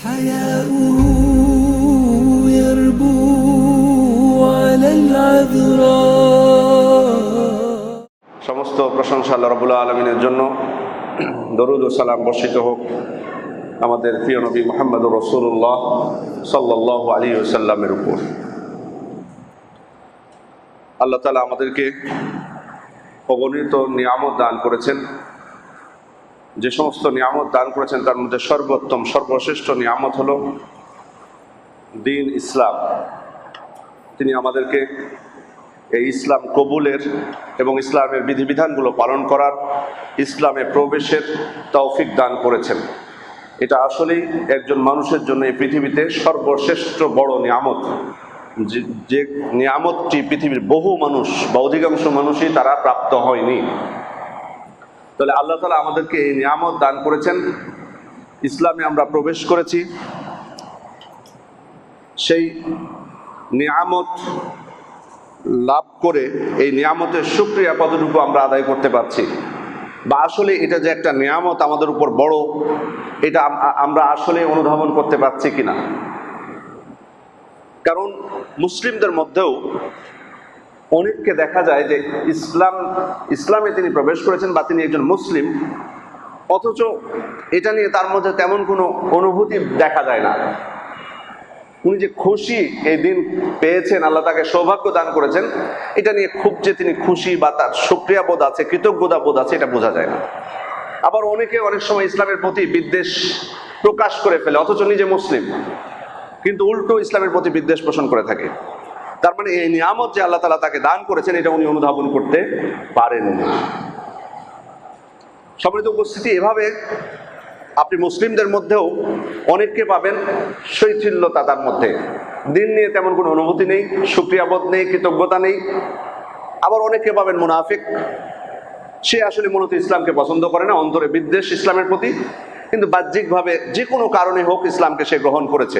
حياؤه يربو على العذراء সমস্ত প্রশংসা আল্লাহ রাব্বুল আলামিনের জন্য। দরুদ ও সালাম বর্ষিত হোক আমাদের প্রিয় নবী মুহাম্মদুর রাসূলুল্লাহ সাল্লাল্লাহু আলাইহি ওয়াসাল্লামের উপর। আল্লাহ তাআলা আমাদেরকে অগণিত নিয়ামত দান করেছেন। যে সমস্ত নিয়ামত দান করেছেন তার মধ্যে সর্বোত্তম সর্বশ্রেষ্ঠ নিয়ামত হলো দ্বীন ইসলাম। তিনি আমাদেরকে এই ইসলাম কবুলের এবং ইসলামের বিধিবিধানগুলো পালন করার, ইসলামে প্রবেশের তৌফিক দান করেছেন। এটা আসলেই একজন মানুষের জন্য এই পৃথিবীতে সর্বশ্রেষ্ঠ বড় নিয়ামত, যে নিয়ামতটি পৃথিবীর বহু মানুষ বা অধিকাংশ মানুষই তারা প্রাপ্ত হয়নি। তাহলে আল্লাহ তাআলা আমাদেরকে এই নিয়ামত দান করেছেন, ইসলামে আমরা প্রবেশ করেছি। সেই নিয়ামত লাভ করে এই নিয়ামতের শুকরিয়া কতটুকু আমরা আদায় করতে পারছি, বা আসলে এটা যে একটা নিয়ামত আমাদের উপর বড়, এটা আমরা আসলে অনুধাবন করতে পারছি কিনা। কারণ মুসলিমদের মধ্যেও অনেককে দেখা যায় যে ইসলামে তিনি প্রবেশ করেছেন বা তিনি একজন মুসলিম, অথচ এটা নিয়ে তার মধ্যে তেমন কোনো অনুভূতি দেখা যায় না। উনি যে খুশি এই দিন পেয়েছেন, আল্লাহ তাকে সৌভাগ্য দান করেছেন, এটা নিয়ে খুব যে তিনি খুশি বা তার শুকরিয়া বোধ আছে, কৃতজ্ঞতা বোধ আছে, এটা বোঝা যায় না। আবার অনেকে অনেক সময় ইসলামের প্রতি বিদ্বেষ প্রকাশ করে ফেলে, অথচ নিজে মুসলিম, কিন্তু উল্টো ইসলামের প্রতি বিদ্বেষ পোষণ করে থাকে। তার মানে এই নিয়ামত যে আল্লাহ তাআলা তাকে দান করেছেন এটা উনি অনুধাবন করতে পারেননি। সম্মানিত উপস্থিতি, এভাবে আপনি মুসলিমদের মধ্যেও অনেককে পাবেন শৈথিল্যতা, তার মধ্যে দিন নিয়ে তেমন কোনো অনুভূতি নেই, শুকরিয়াবোধ নেই, কৃতজ্ঞতা নেই। আবার অনেককে পাবেন মুনাফিক, সে আসলে মূলত ইসলামকে পছন্দ করে না, অন্তরে বিদ্বেষ ইসলামের প্রতি, কিন্তু বাহ্যিকভাবে যে কোনো কারণে হোক ইসলামকে সে গ্রহণ করেছে।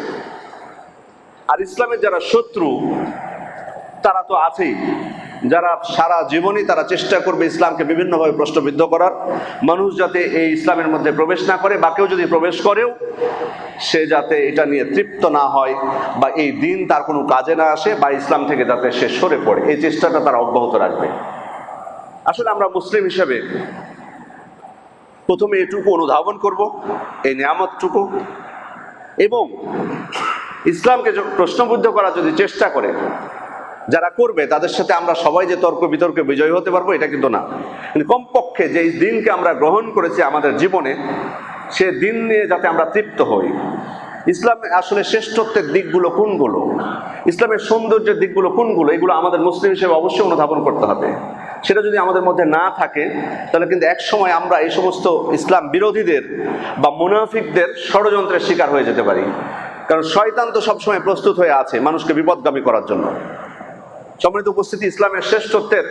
আর ইসলামের যারা শত্রু তারা তো আছেই, যারা সারা জীবনই তারা চেষ্টা করবে ইসলামকে বিভিন্নভাবে প্রশ্নবিদ্ধ করার, মানুষ যাতে এই ইসলামের মধ্যে প্রবেশ না করে, বা কেউ যদি প্রবেশ করেও সে যাতে এটা নিয়ে তৃপ্ত না হয়, বা এই দিন তার কোনো কাজে না আসে, বা ইসলাম থেকে যাতে সে সরে পড়ে, এই চেষ্টাটা তারা অব্যাহত রাখবে। আসলে আমরা মুসলিম হিসেবে প্রথমে এটুকু অনুধাবন করব, এই নিয়ামতটুকু, এবং ইসলামকে প্রশ্নবিদ্ধ করার যদি চেষ্টা করে যারা করবে তাদের সাথে আমরা সবাই যে তর্ক বিতর্কে বিজয়ী হতে পারবো এটা কিন্তু না। কিন্তু কমপক্ষে যে দিনকে আমরা গ্রহণ করেছি আমাদের জীবনে, সে দিন নিয়ে যাতে আমরা তৃপ্ত হই। ইসলামে আসলে শ্রেষ্ঠত্বের দিকগুলো কোনগুলো, ইসলামের সৌন্দর্যের দিকগুলো কোনগুলো, এগুলো আমাদের মুসলিম হিসেবে অবশ্যই অনুধাবন করতে হবে। সেটা যদি আমাদের মধ্যে না থাকে তাহলে কিন্তু এক সময় আমরা এই সমস্ত ইসলাম বিরোধীদের বা মুনাফিকদের ষড়যন্ত্রের শিকার হয়ে যেতে পারি। কারণ শয়তান তো সবসময় প্রস্তুত হয়ে আছে মানুষকে বিপদগামী করার জন্য। সম্মানিত উপস্থিতি, ইসলামের শ্রেষ্ঠত্বের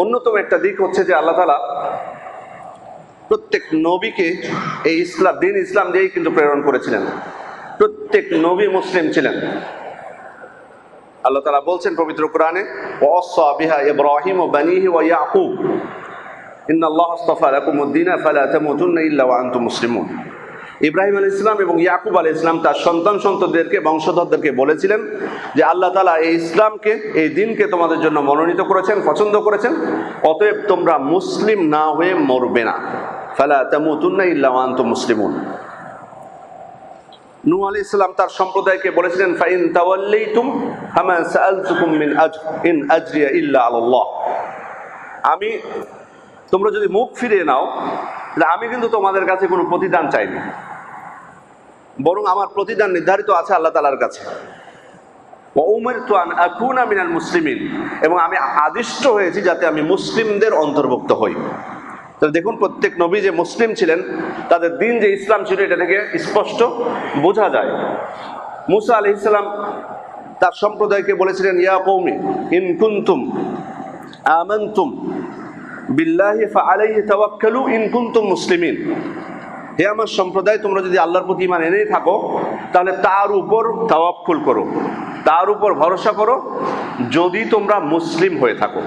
অন্যতম একটা দিক হচ্ছে যে আল্লাহ তাআলা প্রত্যেক নবীকে এই দিন ইসলাম দিয়েই কিন্তু প্রেরণ করেছিলেন। প্রত্যেক নবী মুসলিম ছিলেন। আল্লাহ তাআলা বলছেন পবিত্র কোরআনে, ওয়াসা বিহা ইব্রাহিম ওয়া বানিহি ওয়া ইয়াকুব ইন্নাল্লাহা আস্তাফা লাকুমুদ-দীনা ফালা তামুতুন্না ইল্লা ওয়া আনতুম মুসলিমুন। ইব্রাহিম আলাইহিস সালাম এবং ইয়াকুব আলাইহিস সালাম তার সন্তানদেরকে, বংশধরদেরকে বলেছিলেন যে আল্লাহ তাআলা এই ইসলামকে, এই দিনকে তোমাদের জন্য মনোনীত করেছেন, পছন্দ করেছেন, অতএব তোমরা মুসলিম না হয়ে মরবে না। ফালা তামুতুন্না ইল্লা ওয়া আনতুম মুসলিমুন। নূহ আলাইহিস সালাম তার সম্প্রদায়কে বলেছিলেন, ফাইন তাওয়াল্লাইতুম ফামা সাআলতুকুম মিন আজর ইন আজরিয়া ইল্লা আলাল্লাহ। তোমরা যদি মুখ ফিরিয়ে নাও, আমি কিন্তু তোমাদের কাছে কোনো প্রতিদান চাইনি, বরং আমার প্রতিদান নির্ধারিত আছে আল্লাহ তাআলার কাছে। ওয়া উমিরতু আন আকুনা মিনাল মুসলিমিন, এবং আমি আদিষ্ট হয়েছি যাতে আমি মুসলিমদের অন্তর্ভুক্ত হই। তাহলে দেখুন, প্রত্যেক নবী যে মুসলিম ছিলেন, তাদের দিন যে ইসলাম ছিল, এটা থেকে স্পষ্ট বোঝা যায়। মূসা আলাইহিস সালাম তার সম্প্রদায়কে বলেছিলেন, ইয়া কওমি ইন কুনতুম আমানতুম বিল্লাহি ফাআলাইহি তাওয়াক্কালু ইন কুনতুম মুসলিমিন। হে আমার সম্প্রদায়, তোমরা যদি আল্লাহর প্রতি ঈমান এনেই থাকো তাহলে তার উপর তাওয়াক্কুল করো, তার উপর ভরসা করো, যদি তোমরা মুসলিম হয়ে থাকো।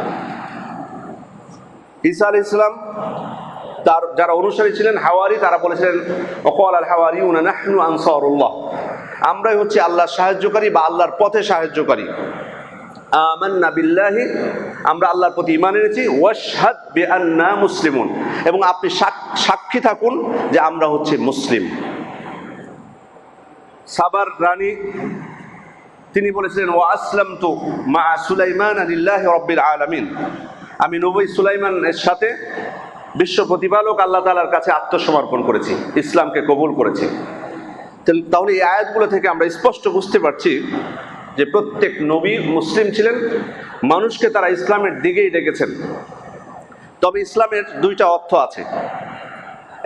ঈসা আলাইহিস সালাম তার যারা অনুসারী ছিলেন হাওয়ারি, তারা বলেছিলেন ওয়াকাল আল হাওয়ারিউনা নাহনু আনসারুল্লাহ, আমরাই হচ্ছে আল্লাহর সাহায্যকারী বা আল্লাহর পথে সাহায্যকারী। আমান্না বিল্লাহি, আমরা আল্লাহর প্রতি ঈমান এনেছি। ওয়াশহাদ বিআন্না মুসলিমুন, এবং আপনি সাক্ষী থাকুন যে আমরা হচ্ছে মুসলিম। সাবার রানী তিনি বলেছিলেন ওয়া আসলামতু মা সুলাইমান লিল্লাহি রাব্বিল আলামিন, আমি নবী সুলাইমানের সাথে বিশ্ব প্রতিপালক আল্লাহ তাআলার কাছে আত্মসমর্পণ করেছি, ইসলামকে কবুল করেছি। তাহলে এই আয়াতগুলো থেকে আমরা স্পষ্ট বুঝতে পারছি যে প্রত্যেক নবী মুসলিম ছিলেন, মানুষকে তারা ইসলামের দিকেই ডেকেছেন। তবে ইসলামের দুইটা অর্থ আছে,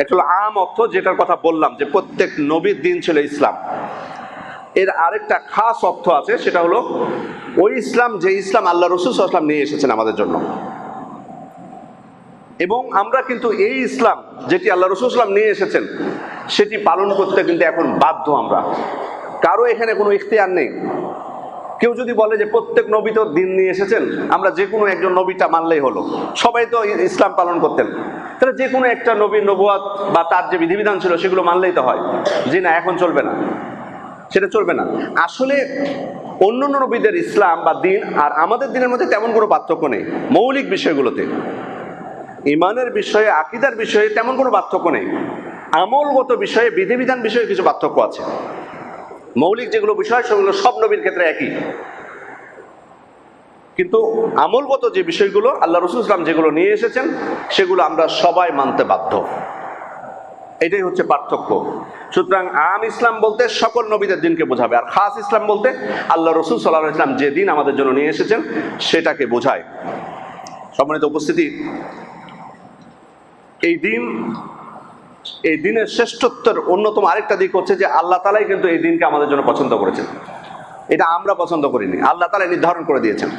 একটা হলো আম অর্থ, যেটার কথা বললাম যে প্রত্যেক নবীর দিন ছিল ইসলাম। এর আরেকটা খাস অর্থ আছে, সেটা হলো ওই ইসলাম যে ইসলাম আল্লাহ রাসূল সাল্লাল্লাহু আলাইহি ওয়াসাল্লাম নিয়ে এসেছেন আমাদের জন্য। এবং আমরা কিন্তু এই ইসলাম যেটি আল্লাহ রাসূল সাল্লাল্লাহু আলাইহি ওয়াসাল্লাম নিয়ে এসেছেন সেটি পালন করতে কিন্তু এখন বাধ্য আমরা, কারো এখানে কোনো ইখতিয়ার নেই। কেউ যদি বলে যে প্রত্যেক নবী তো দিন নিয়ে এসেছেন, আমরা যে কোনো একজন নবীটা মানলেই হলো, সবাই তো ইসলাম পালন করতেন, তাহলে যে কোনো একটা নবীর নবুয়াত বা তার যে বিধিবিধান ছিল সেগুলো মানলেই তো হয়। জি না, এখন চলবে না, সেটা চলবে না। আসলে অন্যান্য নবীদের ইসলাম বা দিন আর আমাদের দিনের মধ্যে তেমন কোনো পার্থক্য নেই। মৌলিক বিষয়গুলোতে, ইমানের বিষয়ে, আকীদার বিষয়ে তেমন কোনো পার্থক্য নেই। আমলগত বিষয়ে, বিধিবিধান বিষয়ে কিছু পার্থক্য আছে। মৌলিক যেগুলো বিষয় সেগুলো সব নবীর ক্ষেত্রে একই, কিন্তু আমলগত যে বিষয়গুলো আল্লাহ রাসূল সাল্লাল্লাহু আলাইহি ওয়াসাল্লাম যেগুলো নিয়ে এসেছেন সেগুলো আমরা সবাই মানতে বাধ্য। এটাই হচ্ছে পার্থক্য। সুতরাং আম ইসলাম বলতে সকল নবীদের দিনকে বোঝাবে, আর খাস ইসলাম বলতে আল্লাহ রাসূল সাল্লাল্লাহু আলাইহি ওয়াসাল্লাম যে দিন আমাদের জন্য নিয়ে এসেছেন সেটাকে বোঝায়। সম্মানিত উপস্থিতি, এই দিনের শ্রেষ্ঠত্বের অন্যতম আরেকটা দিক হচ্ছে যে আল্লাহ তাআলাই কিন্তু এই দিনকে আমাদের জন্য পছন্দ করেছেন। এটা আমরা পছন্দ করিনি, আল্লাহ তাআলা নির্ধারণ করে দিয়েছেন।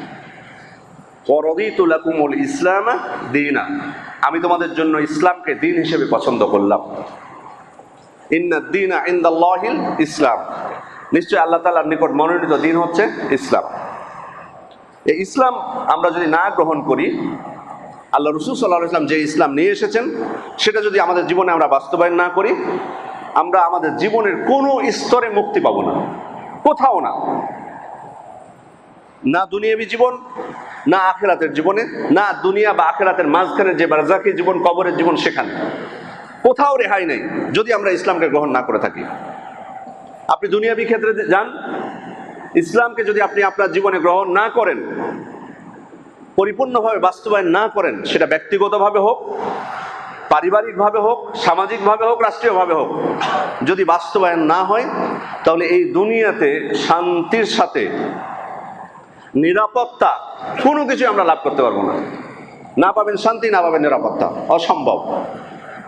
ওয়ারাদিতু লাকুমুল ইসলামা দীনা, আমি তোমাদের জন্য ইসলামকে দিন হিসেবে পছন্দ করলাম। ইন্নাদ দীনা ইনদাল্লাহিল ইসলাম, নিশ্চয় আল্লাহ তাআলার নিকট মনোনীত দিন হচ্ছে ইসলাম। এই ইসলাম আমরা যদি না গ্রহণ করি, আল্লাহ রাসূল সাল্লাল্লাহু আলাইহি ওয়াসাল্লাম যে ইসলাম নিয়ে এসেছেন সেটা যদি আমাদের জীবনে আমরা বাস্তবায়ন না করি, আমরা আমাদের জীবনের কোনো স্তরে মুক্তি পাবো না, কোথাও না, না দুনিয়াবী জীবন, না আখিরাতের জীবনে, না দুনিয়া বা আখিরাতের মাঝখানে যে বারজাখী জীবন, কবরের জীবন, সেখানে কোথাও রেহাই নেই যদি আমরা ইসলামকে গ্রহণ না করে থাকি। আপনি দুনিয়াবী ক্ষেত্রে যান, ইসলামকে যদি আপনি আপনার জীবনে গ্রহণ না করেন, পরিপূর্ণভাবে বাস্তবায়ন না করেন, সেটা ব্যক্তিগতভাবে হোক, পারিবারিকভাবে হোক, সামাজিকভাবে হোক, রাষ্ট্রীয়ভাবে হোক, যদি বাস্তবায়ন না হয় তাহলে এই দুনিয়াতে শান্তির সাথে নিরাপত্তা কোনো কিছু আমরা লাভ করতে পারবো না। না পাবেন শান্তি, না পাবেন নিরাপত্তা, অসম্ভব।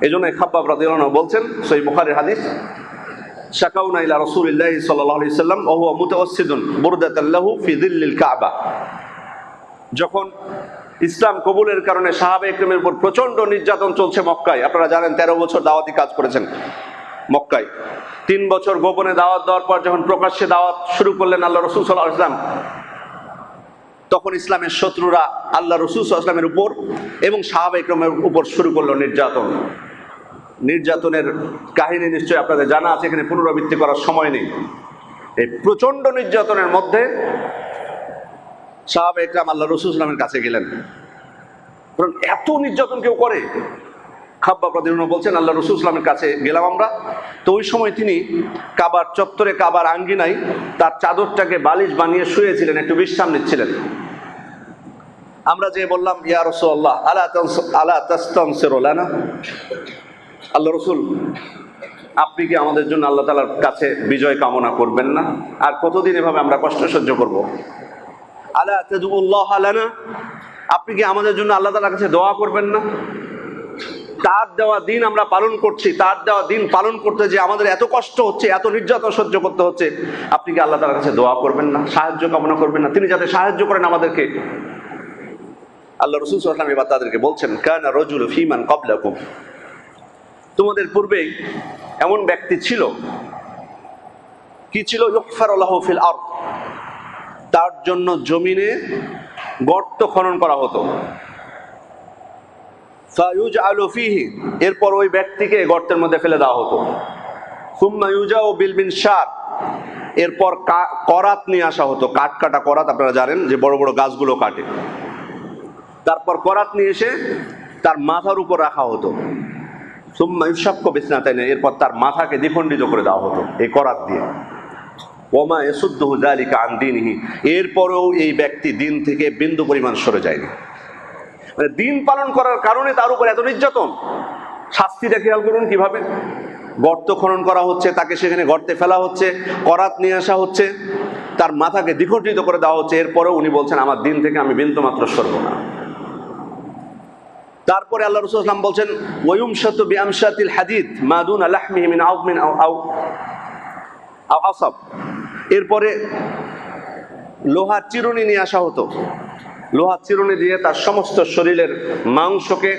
এই জন্য খাব্বাব রাদিয়াল্লাহু আনহু বলছেন, সহিহ বুখারীর হাদিস, শাকাউনা ইলা রাসূলিল্লাহি সাল্লাল্লাহু আলাইহি সাল্লাম ওয়া হুয়া মুতাওয়াসসিদুন বুরদাতান লাহু ফি যিল্লিল কাবা। যখন ইসলাম কবুলের কারণে সাহাবায়ে ইকরামের উপর প্রচন্ড নির্যাতন চলছে মক্কায়, আপনারা জানেন 13 বছর দাওয়াতি কাজ করেছেন মক্কায়, 3 বছর গোপনে দাওয়াত দেওয়ার পর যখন প্রকাশ্যে দাওয়াত শুরু করলেন আল্লাহ রাসূল সাল্লাল্লাহু আলাইহি ওয়াসাল্লাম, তখন ইসলামের শত্রুরা আল্লাহ রাসূল সাল্লাল্লাহু আলাইহি ওয়াসাল্লামের উপর এবং সাহাবায়ে ইকরামের উপর শুরু করলো নির্যাতনের কাহিনী নিশ্চয়ই আপনাদের জানা আছে, এখানে পুনরাবৃত্তি করার সময় নেই। এই প্রচন্ড নির্যাতনের মধ্যে সাহাবায়ে ইকরাম আল্লাহ রাসূল সাল্লাল্লাহু আলাইহি ওয়াসাল্লামের কাছে গেলেন, কারণ এত নির্যাতন কেউ করে। খাব্বাব রাদিয়াল্লাহু আনহু বলছেন, আল্লাহ রাসূল সাল্লাল্লাহু আলাইহি ওয়াসাল্লামের কাছে গেলাম আমরা, তো ওই সময় তিনি কাবার চত্বরে, কাবার আঙ্গিনায় তার চাদরটাকে বালিশ বানিয়ে শুয়েছিলেন, একটু বিশ্রাম নিচ্ছিলেন। আমরা যে বললাম, ইয়া রাসূলুল্লাহ আলা তাস্তানসিরু লানা, আল্লাহ রাসূল আপনি কি আমাদের জন্য আল্লাহ তাআলার কাছে বিজয় কামনা করবেন না? আর কতদিন এভাবে আমরা কষ্ট সহ্য করব? আলা তাদউল্লাহ লানা, আপনি কি আমাদের জন্য আল্লাহ তাআলার কাছে দোয়া করবেন না? তার দেওয়া দিন আমরা পালন করছি, তার দেওয়া দিন পালন করতে যে আমাদের এত কষ্ট হচ্ছে, এত নির্যাতন সহ্য করতে হচ্ছে, আপনি কি আল্লাহ তাআলার কাছে দোয়া করবেন না, সাহায্য কামনা করবেন না, তিনি যাতে সাহায্য করেন আমাদেরকে? আল্লাহ রাসূল সাল্লাল্লাহু আলাইহি ওয়াসাল্লাম এবার তাদেরকে বলছেন, কানা রাজুলু ফীমান ক্বাবলাকুম, তোমাদের পূর্বে এমন ব্যক্তি ছিল, কি ছিল? ইউগফারু লাহু ফিল আরদ, তার জন্য জমিনে গর্ত খনন করা হতো। ফায়ুজআলু ফীহি, এরপর ওই ব্যক্তিকে গর্তের মধ্যে ফেলে দেওয়া হতো। সুম্মা ইউজাউ বিল মিনশার, এরপর করাত নিয়ে আসা হতো, কাঠ কাটা করাত, আপনারা জানেন যে বড় বড় গাছগুলো কাটে। তারপর করাত নিয়ে এসে তার মাথার উপর রাখা হতো। সুম্মা ইউশাক্কু বিসনাতাইন, এরপর তার মাথাকে দ্বিখণ্ডিত করে দেওয়া হতো এই করাত দিয়ে। ওমা ইয়াসুদ্দুহু যালিকা আন দীনিহি, এরপরেও এই ব্যক্তি দিন থেকে বিন্দু পরিমাণ সরে যায়নি। মানে দিন পালন করার কারণে তার উপর এত নির্যাতন। শাস্তিটা খেয়াল করুন কিভাবে, গর্ত খনন করা হচ্ছে, তাকে সেখানে গর্তে ফেলা হচ্ছে, করাত নিয়ে আসা হচ্ছে, তার মাথাকে দ্বিখণ্ডিত করে দেওয়া হচ্ছে। এরপরেও উনি বলছেন আমার দিন থেকে আমি বিন্দু মাত্র সরব না। তারপরে আল্লাহ রাসূল সাল্লাল্লাহু আলাইহি ওয়াসাল্লাম বলছেন ওয়ায়ুমশাতু বিআমশাতিল হাদিদ মা দুনা লাহমিহি মিন আযমিন আও আসাব, এরপরে লোহার চিরুনি নিয়ে আসা হতো। লোহার চিরুনি দিয়ে তার সমস্ত শরীরের মাংসকে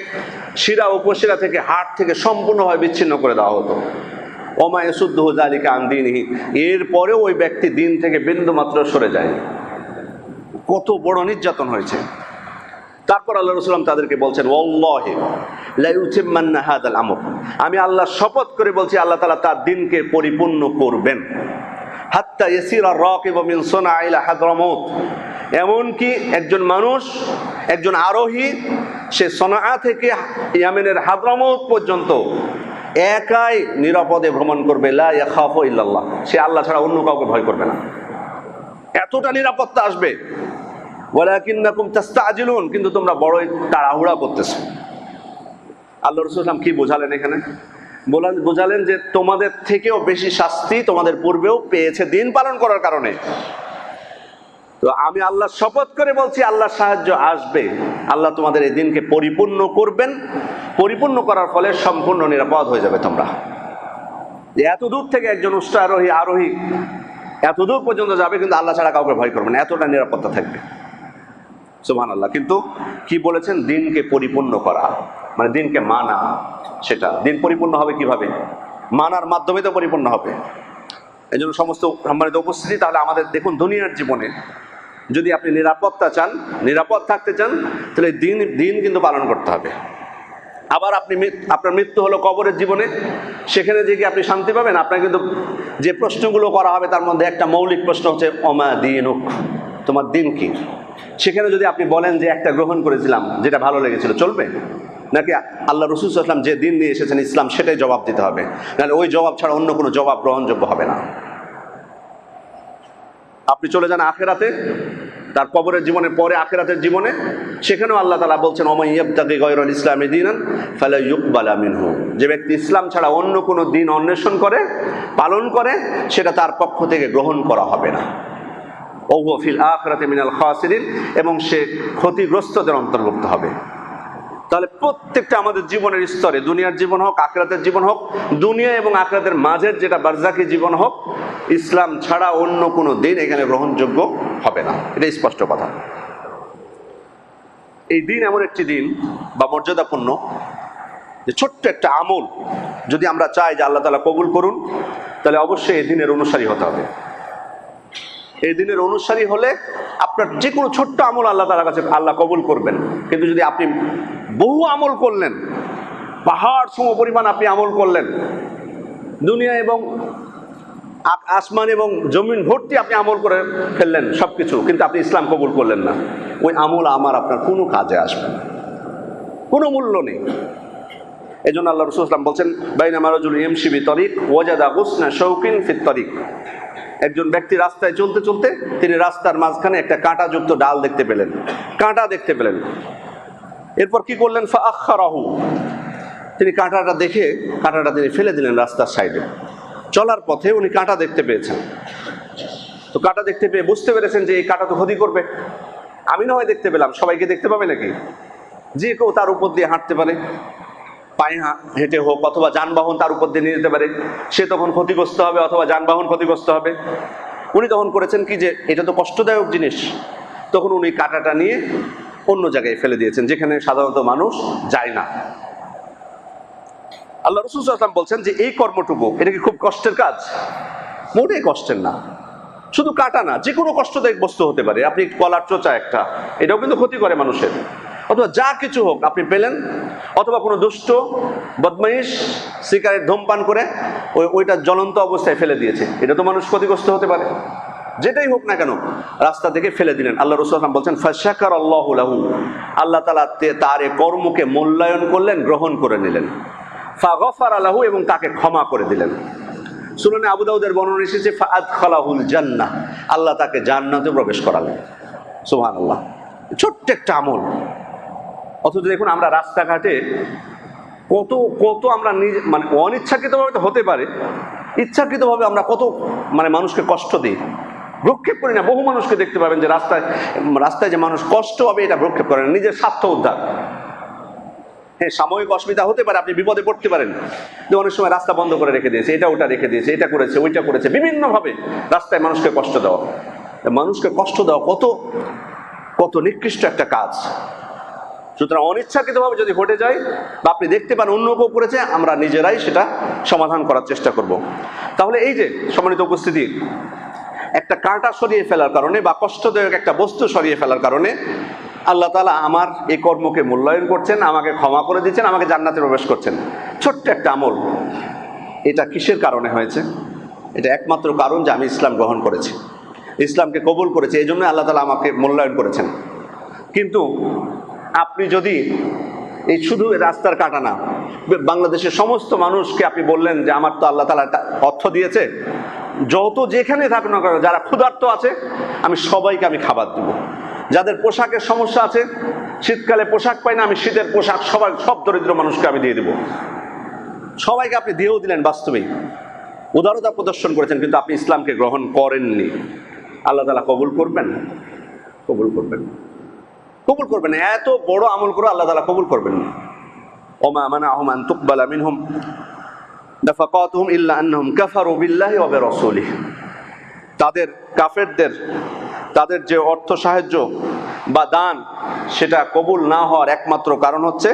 শিরা উপশিরা থেকে, হাড় থেকে সম্পূর্ণভাবে বিচ্ছিন্ন করে দেওয়া হতো। ওমা ইয়াসুদ্দুহু যালিকা আন দীনিহি, এরপরেও ওই ব্যক্তি দিন থেকে বিন্দু মাত্র সরে যায়। কত বড় নির্যাতন হয়েছে। তারপর আল্লাহ রাসূল তাদেরকে বলছেন ওয়াল্লাহি লা ইউতিম্মান্না হাযাল আমর, আমি আল্লাহ শপথ করে বলছি আল্লাহ তাআলা তার দিনকে পরিপূর্ণ করবেন। হাত্তা ইয়াসিরা রাকিবু মিন সুনা ইলা হাদরামাউত, এমনকি একজন মানুষ, একজন আরোহী, সে সনআ থেকে ইয়ামেনের হাদরামাউত পর্যন্ত একাই নিরাপদে ভ্রমণ করবে। লা ইয়াখাফু ইল্লাল্লাহ, সে আল্লাহ ছাড়া অন্য কাউকে ভয় করবে না। এতটা নিরাপত্তা আসবে। ওয়ালাকিন্নাকুম তাস্তাজিলুন, কিন্তু তোমরা বড়ই তাড়াহুড়া করতেছো। আল্লাহ রাসূল সাল্লাল্লাহু আলাইহি ওয়াসাল্লাম কি বোঝালেন এখানে? বোঝালেন যে তোমাদের থেকেও বেশি শাস্তি তোমাদের পূর্বেও পেয়েছে দিন পালন করার কারণে। তো আমি আল্লাহ শপথ করে বলছি আল্লাহর সাহায্য আসবে, আল্লাহ তোমাদের এই দিনকে পরিপূর্ণ করবেন। পরিপূর্ণ করার ফলে সম্পূর্ণ নিরাপদ হয়ে যাবে তোমরা। এত দূর থেকে একজন আরোহী এত দূর পর্যন্ত যাবে, কিন্তু আল্লাহ ছাড়া কাউকে ভয় করবে না, এতটা নিরাপত্তা থাকবে। সুবহানাল্লাহ। কিন্তু কি বলেছেন? দিনকে পরিপূর্ণ করা, মানে দিনকে মানা। সেটা দিন পরিপূর্ণ হবে কিভাবে? মানার মাধ্যমে তো পরিপূর্ণ হবে। এই জন্য সমস্ত সম্মানিত উপস্থিতি, তাহলে আমাদের দেখুন দুনিয়ার জীবনে যদি আপনি নিরাপত্তা চান, নিরাপদ থাকতে চান, তাহলে দিন কিন্তু পালন করতে হবে। আবার আপনার মৃত্যু হলো কবরের জীবনে, সেখানে যে কি আপনি শান্তি পাবেন? আপনার কিন্তু যে প্রশ্নগুলো করা হবে তার মধ্যে একটা মৌলিক প্রশ্ন হচ্ছে ওমা দীনুক, তোমার দিন কি? সেখানে যদি আপনি বলেন যে একটা গ্রহণ করেছিলাম যেটা ভালো লেগেছিল, চলবে? নাকি আল্লাহ রাসূল সাল্লাল্লাহু আলাইহি ওয়াসাল্লাম যে দিন নিয়ে এসেছেন ইসলাম, সেটাই জবাব দিতে হবে? নাহলে ওই জবাব ছাড়া অন্য কোনো জবাব গ্রহণযোগ্য হবে না। আপনি চলে যান আখিরাতে, তার কবরের জীবনে পরে আখিরাতের জীবনে, সেখানেও আল্লাহ তাআলা বলছেন ওমাই ইয়াবতাগি গায়রাল ইসলামি দীনান ফালা ইউকবালা মিনহু, যে ব্যক্তি ইসলাম ছাড়া অন্য কোনো দিন অন্বেষণ করে, পালন করে, সেটা তার পক্ষ থেকে গ্রহণ করা হবে না। ওয়া ফিল আখিরাতি মিনাল খাসিরিন, এবং সে ক্ষতিগ্রস্তদের অন্তর্ভুক্ত হবে। তাহলে প্রত্যেকটা আমাদের জীবনের স্তরে, দুনিয়ার জীবন হোক, আখিরাতের জীবন হোক, দুনিয়া এবং আখিরাতের মাঝের যেটা বারজাকি জীবন হোক, ইসলাম ছাড়া অন্য কোনো দিন এখানে গ্রহণযোগ্য হবে না। এটা স্পষ্ট কথা। এই দিন এমন একটি দিন বা মর্যাদাপূর্ণ যে ছোট্ট একটা আমল যদি আমরা চাই যে আল্লাহ তাআলা কবুল করুন, তাহলে অবশ্যই এই দিনের অনুসারী হতে হবে। এই দিনের অনুসারী হলে আপনার যে কোনো ছোট্ট আমল আল্লাহ তাআলার কাছে আল্লাহ কবুল করবেন। কিন্তু যদি আপনি বহু আমল করলেন, পাহাড় সম পরিমাণ আপনি আমল করলেন, দুনিয়া এবং আসমান এবং জমিন ভর্তি আপনি আমল করে ফেললেন সবকিছু, কিন্তু আপনি ইসলাম কবুল করলেন না, ওই আমল আপনার কোনো কাজে আসবে না, কোনো মূল্য নেই। এই জন্য আল্লাহ রাসূল সাল্লাল্লাহু আলাইহি ওয়াসাল্লাম বলছেন বাইনামা রাজুলুন ইয়ামশি বিতরিক ওয়াজাদা গুসনা শাওকিন ফিত তরিক, একজন ব্যক্তি রাস্তায় চলতে চলতে তিনি রাস্তার মাঝখানে একটা কাঁটাযুক্ত ডাল দেখতে পেলেন, কাঁটা দেখতে পেলেন। এরপর কি করলেন? ফাআখারাহু, তিনি কাঁটাটা দেখে কাঁটাটা তিনি ফেলে দিলেন রাস্তার সাইডে। চলার পথে উনি কাঁটা দেখতে পেয়েছেন। তো কাঁটা দেখতে পেয়ে বুঝতে পেরেছেন যে এই কাঁটা তো ক্ষতি করবে। আমি না হয় দেখতে পেলাম, সবাইকে দেখতে পাবে নাকি? যে কেউ তার উপর দিয়ে হাঁটতে পারে, পায়ে হেঁটে হোক অথবা যানবাহন তার উপর দিয়ে নিয়ে যেতে পারে, সে তখন ক্ষতিগ্রস্ত হবে অথবা যানবাহন ক্ষতিগ্রস্ত হবে। উনি তখন করেছেন কি, যে এটা তো কষ্টদায়ক জিনিস, তখন উনি কাঁটাটা নিয়ে অন্য জায়গায় ফেলে দিয়েছেন যেখানে সাধারণত মানুষ যায় না। আল্লাহ রাসূল সাল্লাল্লাহু আলাইহি ওয়াসাল্লাম বলছেন যে এই কর্মটুকু, এটা কি খুব কষ্টের কাজ? মোটেই কষ্টের না। শুধু কাঁটা না, যে কোনো কষ্টদায়ক বস্তু হতে পারে। আপনি কলার চোচা একটা, এটাও কিন্তু ক্ষতি করে মানুষের। অথবা যা কিছু হোক আপনি পেলেন, অথবা কোনো দুষ্ট বদমাইশ সিগারেট ধূমপান করে ওইটা জ্বলন্ত অবস্থায় ফেলে দিয়েছে, এটা তো মানুষ ক্ষতিগ্রস্ত হতে পারে। যেটাই হোক না কেন রাস্তা থেকে ফেলে দিলেন, আল্লাহ রাসূল সাল্লাল্লাহু আলাইহি ওয়াসাল্লাম বলছেন ফাশাকারাল্লাহু লাহু, আল্লাহ তাআলা তার এই কর্মকে মূল্যায়ন করলেন, গ্রহণ করে নিলেন। ফাগফারা লাহু, এবং তাকে ক্ষমা করে দিলেন। সুনানে আবু দাউদের বর্ণনা এসেছে ফাআদখালাহুল জান্নাহ, আল্লাহ তাকে জান্নাতে প্রবেশ করালেন। সুবহানাল্লাহ, ছোট্ট একটা আমল। অথচ দেখুন আমরা রাস্তাঘাটে কত কত আমরা নিজে মানে অনিচ্ছাকৃতভাবে তো হতে পারে, ইচ্ছাকৃতভাবে আমরা কত মানে মানুষকে কষ্ট দিই, ভ্রুক্ষেপ করি না। বহু মানুষকে দেখতে পাবেন যে রাস্তায় যে মানুষ কষ্ট হবে এটা ভ্রুক্ষেপ করে না, নিজের স্বার্থ উদ্ধার। হ্যাঁ, সাময়িক অসুবিধা হতে পারে, আপনি বিপদে পড়তে পারেন, যে অনেক সময় রাস্তা বন্ধ করে রেখে দিয়েছে, এটা ওটা রেখে দিয়েছে, এটা করেছে ওইটা করেছে, বিভিন্নভাবে রাস্তায় মানুষকে কষ্ট দেওয়া। মানুষকে কষ্ট দেওয়া কত কত নিকৃষ্ট একটা কাজ। সুতরাং অনিচ্ছাকৃতভাবে যদি ঘটে যায় বা আপনি দেখতে পান অন্য কেউ করেছে, আমরা নিজেরাই সেটা সমাধান করার চেষ্টা করব। তাহলে এই যে সম্মানিত উপস্থিতি, একটা কাঁটা সরিয়ে ফেলার কারণে বা কষ্টদায়ক একটা বস্তু সরিয়ে ফেলার কারণে আল্লাহ তাআলা আমার এই কর্মকে মূল্যায়ন করছেন, আমাকে ক্ষমা করে দিচ্ছেন, আমাকে জান্নাতে প্রবেশ করছেন। ছোট্ট একটা আমল। এটা কিসের কারণে হয়েছে? এটা একমাত্র কারণ যে আমি ইসলাম গ্রহণ করেছি, ইসলামকে কবুল করেছি, এই জন্য আল্লাহ তাআলা আমাকে মূল্যায়ন করেছেন। কিন্তু আপনি যদি এই শুধু রাস্তার কাটা না, বাংলাদেশের সমস্ত মানুষকে আপনি বললেন যে আমার তো আল্লাহ তাআলা অর্থ দিয়েছে, যত যেখানে থাকুক না কেন, যারা ক্ষুধার্ত আছে আমি সবাইকে আমি খাবার দেব, যাদের পোশাকের সমস্যা আছে, শীতকালে পোশাক পাই না, আমি শীতের পোশাক সব দরিদ্র মানুষকে আমি দিয়ে দেব। সবাইকে আপনি দিয়েও দিলেন, বাস্তবেই উদারতা প্রদর্শন করেছেন, কিন্তু আপনি ইসলামকে গ্রহণ করেননি। আল্লাহ তাআলা কবুল করবেন? কবুল করবেন, কবুল করবেন। এত বড় আমল করে আল্লাহ তাআলা কবুল করবেন না। ওমা মানাহুম আন তুকবালা মিনহুম নাফাকাতুহুম ইল্লা আন্নাহুম কাফারু বিল্লাহি ওয়া বিরাসূলিহি, তাদের কাফেরদের তাদের যে অর্থ সাহায্য বা দান সেটা কবুল না হওয়ার একমাত্র কারণ হচ্ছে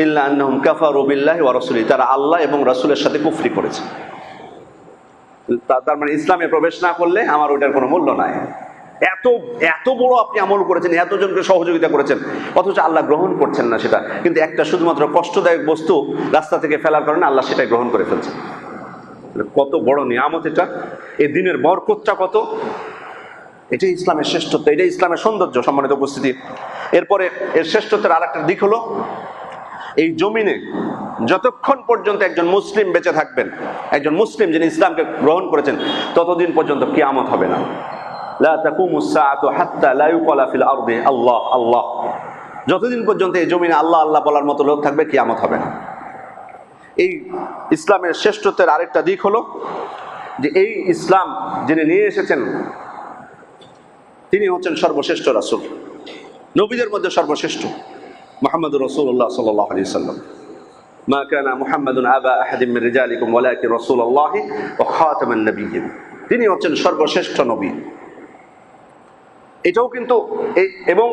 ইল্লা আন্নাহুম কাফারু বিল্লাহি ওয়া রাসূলিহি, তারা আল্লাহ এবং রাসূলের সাথে কুফরি করেছে। তার মানে ইসলামে প্রবেশ না করলে আমার ওইটার কোনো মূল্য নাই। এত এত বড় আপনি আমল করেছেন, এতজনকে সহযোগিতা করেছেন, অথচ আল্লাহ গ্রহণ করছেন না সেটা। কিন্তু একটা শুধুমাত্র কষ্টদায়ক বস্তু রাস্তা থেকে ফেলার কারণে আল্লাহ সেটাই গ্রহণ করে ফেলছেন। কত বড় নিয়ামত এটা! এই দিনের বরকতটা কত! এটাই ইসলামের শ্রেষ্ঠত্ব, এটাই ইসলামের সৌন্দর্য। সম্মানিত উপস্থিতি, এরপরে এর শ্রেষ্ঠত্বের আর একটা দিক হলো, এই জমিনে যতক্ষণ পর্যন্ত একজন মুসলিম বেঁচে থাকবেন, একজন মুসলিম যিনি ইসলামকে গ্রহণ করেছেন, ততদিন পর্যন্ত কিয়ামত হবে না। লা তাকুমুস সাআতু হাত্তা লা ইউকালা ফিল আরদি আল্লাহ আল্লাহ, যতদিন পর্যন্ত এই জমিনে আল্লাহ আল্লাহ বলার মতো লোক থাকবে, কিয়ামত হবে না। এই ইসলামের শ্রেষ্ঠত্বের আরেকটা দিক হলো যে এই ইসলাম যিনি নিয়ে এসেছেন তিনি হচ্ছেন সর্বশ্রেষ্ঠ রাসূল, নবীদের মধ্যে সর্বশ্রেষ্ঠ মুহাম্মদুর রাসূলুল্লাহ সাল্লাল্লাহু আলাইহি ওয়াসাল্লাম। মা কানা মুহাম্মাদুন আবা আহাদিন মিন রিজালিকুম ওয়ালাকিন রাসূলুল্লাহি ওয়া খাতামান নাবিয়্যিন, তিনি হচ্ছেন সর্বশ্রেষ্ঠ নবী। এটাও কিন্তু এবং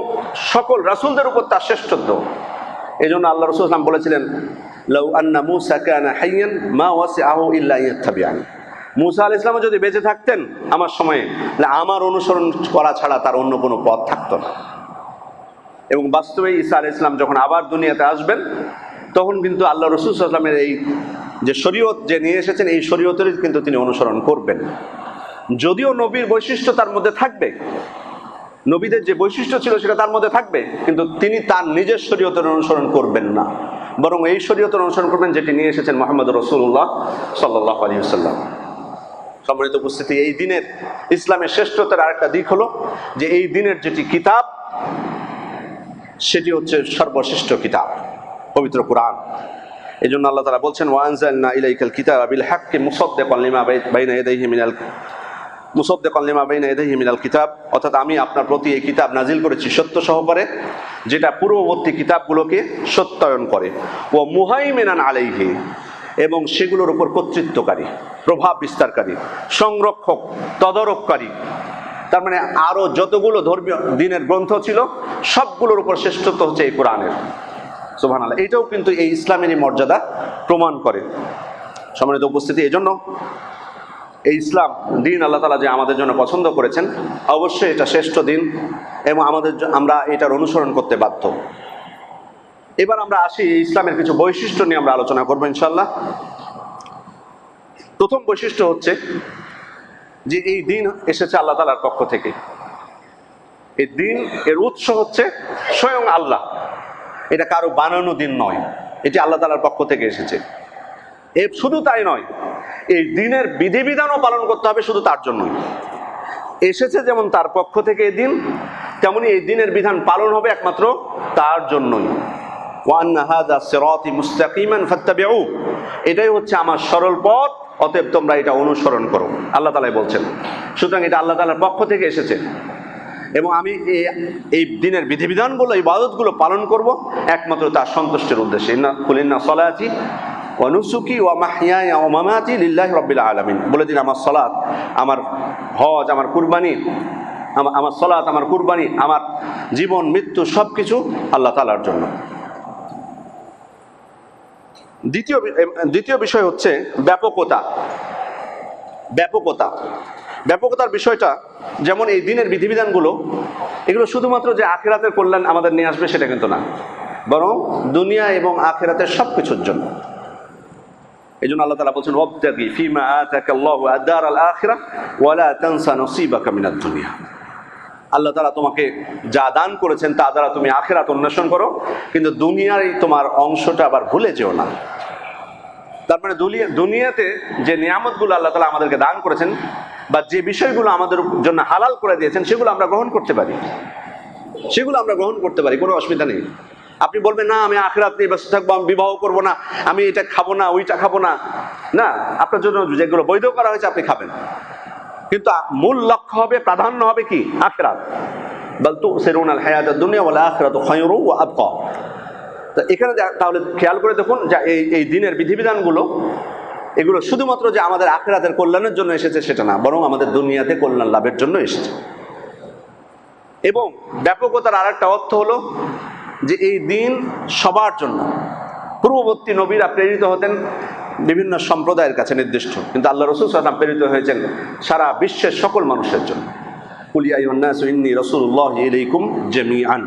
সকল রাসূলদের উপর তার শ্রেষ্ঠত্ব। এই জন্য আল্লাহ রাসূল সাল্লাল্লাহু আলাইহি ওয়াসাল্লাম বলেছিলেন, লাউ আন্না মূসা কানা হাইয়ান মা ওয়াসিআহু ইল্লা ইয়াত্তাবিআনি, মূসা আলাইহিস সালাম যদি বেঁচে থাকতেন আমার সময়ে, আমার অনুসরণ করা ছাড়া তার অন্য কোনো পথ থাকতো না। এবং বাস্তবে ঈসা আলাইহিস সালাম যখন আবার দুনিয়াতে আসবেন, তখন কিন্তু আল্লাহ রাসূল সাল্লাল্লাহু আলাইহি ওয়াসাল্লামের এই যে শরীয়ত যে নিয়ে এসেছেন, এই শরীয়তেরই কিন্তু তিনি অনুসরণ করবেন। যদিও নবীর বৈশিষ্ট্য তার মধ্যে থাকবে, নবীদের যে বৈশিষ্ট্য ছিল সেটা তার মধ্যে থাকবে, কিন্তু তিনি তার নিজের শরীয়তের অনুসরণ করবেন না, বরং এই শরীয়তের অনুসরণ করবেন যেটি নিয়ে এসেছেন মুহাম্মদুর রাসূলুল্লাহ সাল্লাল্লাহু আলাইহি ওয়াসাল্লাম। সম্মানিত উপস্থিতি, এই দিনের ইসলামের শ্রেষ্ঠতার আরেকটা দিক হলো যে এই দিনের যেটি কিতাব সেটি হচ্ছে সর্বশ্রেষ্ঠ কিতাব, পবিত্র কোরআন। এই জন্য আল্লাহ তাআলা বলছেন, ওয়া আনজালনা ইলাইকাল কিতাবা বিল হাক্কি মুসাদ্দিকান লিমা বাইনা ইয়াদাইহি মিনাল কিতাব, অর্থাৎ আমি আপনার প্রতি এই কিতাব নাজিল করেছি সত্য সহকারে, যেটা পূর্ববর্তী কিতাবগুলোকে সত্যায়ন করে। ও মুহাইমিনান আলাইহি, এবং সেগুলোর উপর কর্তৃত্বকারী, প্রভাব বিস্তারকারী, সংরক্ষক, তদারককারী। তার মানে আরো যতগুলো ধর্মীয় দিনের গ্রন্থ ছিল সবগুলোর উপর শ্রেষ্ঠত্ব হচ্ছে এই কোরআনের। সুবহানাল্লাহ, এটাও কিন্তু এই ইসলামেরই মর্যাদা প্রমাণ করে। সম্মানিত উপস্থিতি, এই জন্য এই ইসলাম দিন আল্লাহ তাআলা যে আমাদের জন্য পছন্দ করেছেন, অবশ্যই এটা শ্রেষ্ঠ দিন এবং আমরা এটার অনুসরণ করতে বাধ্য। এবার আমরা আসি এই ইসলামের কিছু বৈশিষ্ট্য নিয়ে আমরা আলোচনা করবো ইনশাল্লাহ। প্রথম বৈশিষ্ট্য হচ্ছে যে এই দিন এসেছে আল্লাহ তাআলার পক্ষ থেকে। এই দিন এর উৎস হচ্ছে স্বয়ং আল্লাহ, এটা কারো বানানো দিন নয়, এটি আল্লাহ তাআলার পক্ষ থেকে এসেছে। শুধু তাই নয়, এই দিনের বিধিবিধানও পালন করতে হবে শুধু তার জন্যই। এসেছে যেমন তার পক্ষ থেকে এই দিন, তেমনি এই দিনের বিধান পালন হবে একমাত্র তার জন্যই। ওয়া আন্না হাযা সিরাতি মুস্তাকিমান ফাত্তাবিউ, এটাই হচ্ছে আমার সরল পথ, অতএব তোমরা এটা অনুসরণ করো, আল্লাহ তাআলাই বলছেন। সুতরাং এটা আল্লাহ তাআলার পক্ষ থেকে এসেছে এবং আমি এই দিনের বিধিবিধানগুলো, ইবাদতগুলো পালন করব একমাত্র তার সন্তুষ্টির উদ্দেশ্যে। কুল ইন্না সলাতি ওয়া নুসুকি ওয়া মাহইয়ায়া ওয়া মামাতি লিল্লাহি রাব্বিল আলামিন, বলে দিন আমার সালাত, আমার হজ, আমার কুরবানি, আমার সালাত, আমার কুরবানি, আমার জীবন মৃত্যু সবকিছু আল্লাহ তাআলার জন্য। দ্বিতীয় বিষয় হচ্ছে ব্যাপকতা। ব্যাপকতার বিষয়টা যেমন এই দিনের বিধিবিধানগুলো, এগুলো শুধুমাত্র যে আখিরাতের কল্যাণ আমাদের নিয়ে আসবে সেটা কিন্তু না, বরং দুনিয়া এবং আখিরাতের সবকিছুর জন্য। এই জন্য আল্লাহ তাআলা বলছেন ওয়াবতাগি ফিমা আতাকাল্লাহু আদ-দারাল আখিরাহ ওয়া লা তানসা নসিবাকা মিনাদ দুনিয়া। আল্লাহ তাআলা তোমাকে যা দান করেছেন তা দ্বারা তুমি আখিরাত অন্বেষণ করো, কিন্তু দুনিয়ায় তোমার অংশটা আবার ভুলে যেও না। তার মানে দুনিয়াতে যে নিয়ামতগুলো আল্লাহ তাআলা আমাদেরকে দান করেছেন বা যে বিষয়গুলো আমাদের জন্য হালাল করে দিয়েছেন সেগুলো আমরা গ্রহণ করতে পারি, কোনো অসুবিধা নেই। আপনি বলবেন না আমি আখিরাত নিয়ে ব্যস্ত থাকবো, আমি বিবাহ করবো না, আমি এটা খাবো না, ওইটা খাবো না, না, আপনার জন্য যেগুলো বৈধ করা হয়েছে আপনি খাবেন, কিন্তু মূল লক্ষ্য হবে, প্রাধান্য হবে কি? আখিরাত। বাল তুসিরুনাল হায়াতাদ দুনিয়া ওয়াল আখিরাতু খায়রুন ওয়া আবকা। তো এখানে তাহলে খেয়াল করে দেখুন যে এই দিনের বিধিবিধানগুলো, এগুলো শুধুমাত্র যে আমাদের আখিরাতের কল্যাণের জন্য এসেছে সেটা না, বরং আমাদের দুনিয়াতে কল্যাণ লাভের জন্য এসেছে। এবং ব্যাপকতার আরেকটা অর্থ হলো যে এই দিন সবার জন্য। পূর্ববর্তী নবীরা প্রেরিত হতেন বিভিন্ন সম্প্রদায়ের কাছে নির্দিষ্ট, কিন্তু আল্লাহ রাসূল সাল্লাল্লাহু আলাইহি ওয়াসাল্লাম প্রেরিত হয়েছেন সারা বিশ্বের সকল মানুষের জন্য। কুল ইয়া আইয়ুহান নাসু ইন্নী রাসূলুল্লাহি ইলাইকুম জামিআন,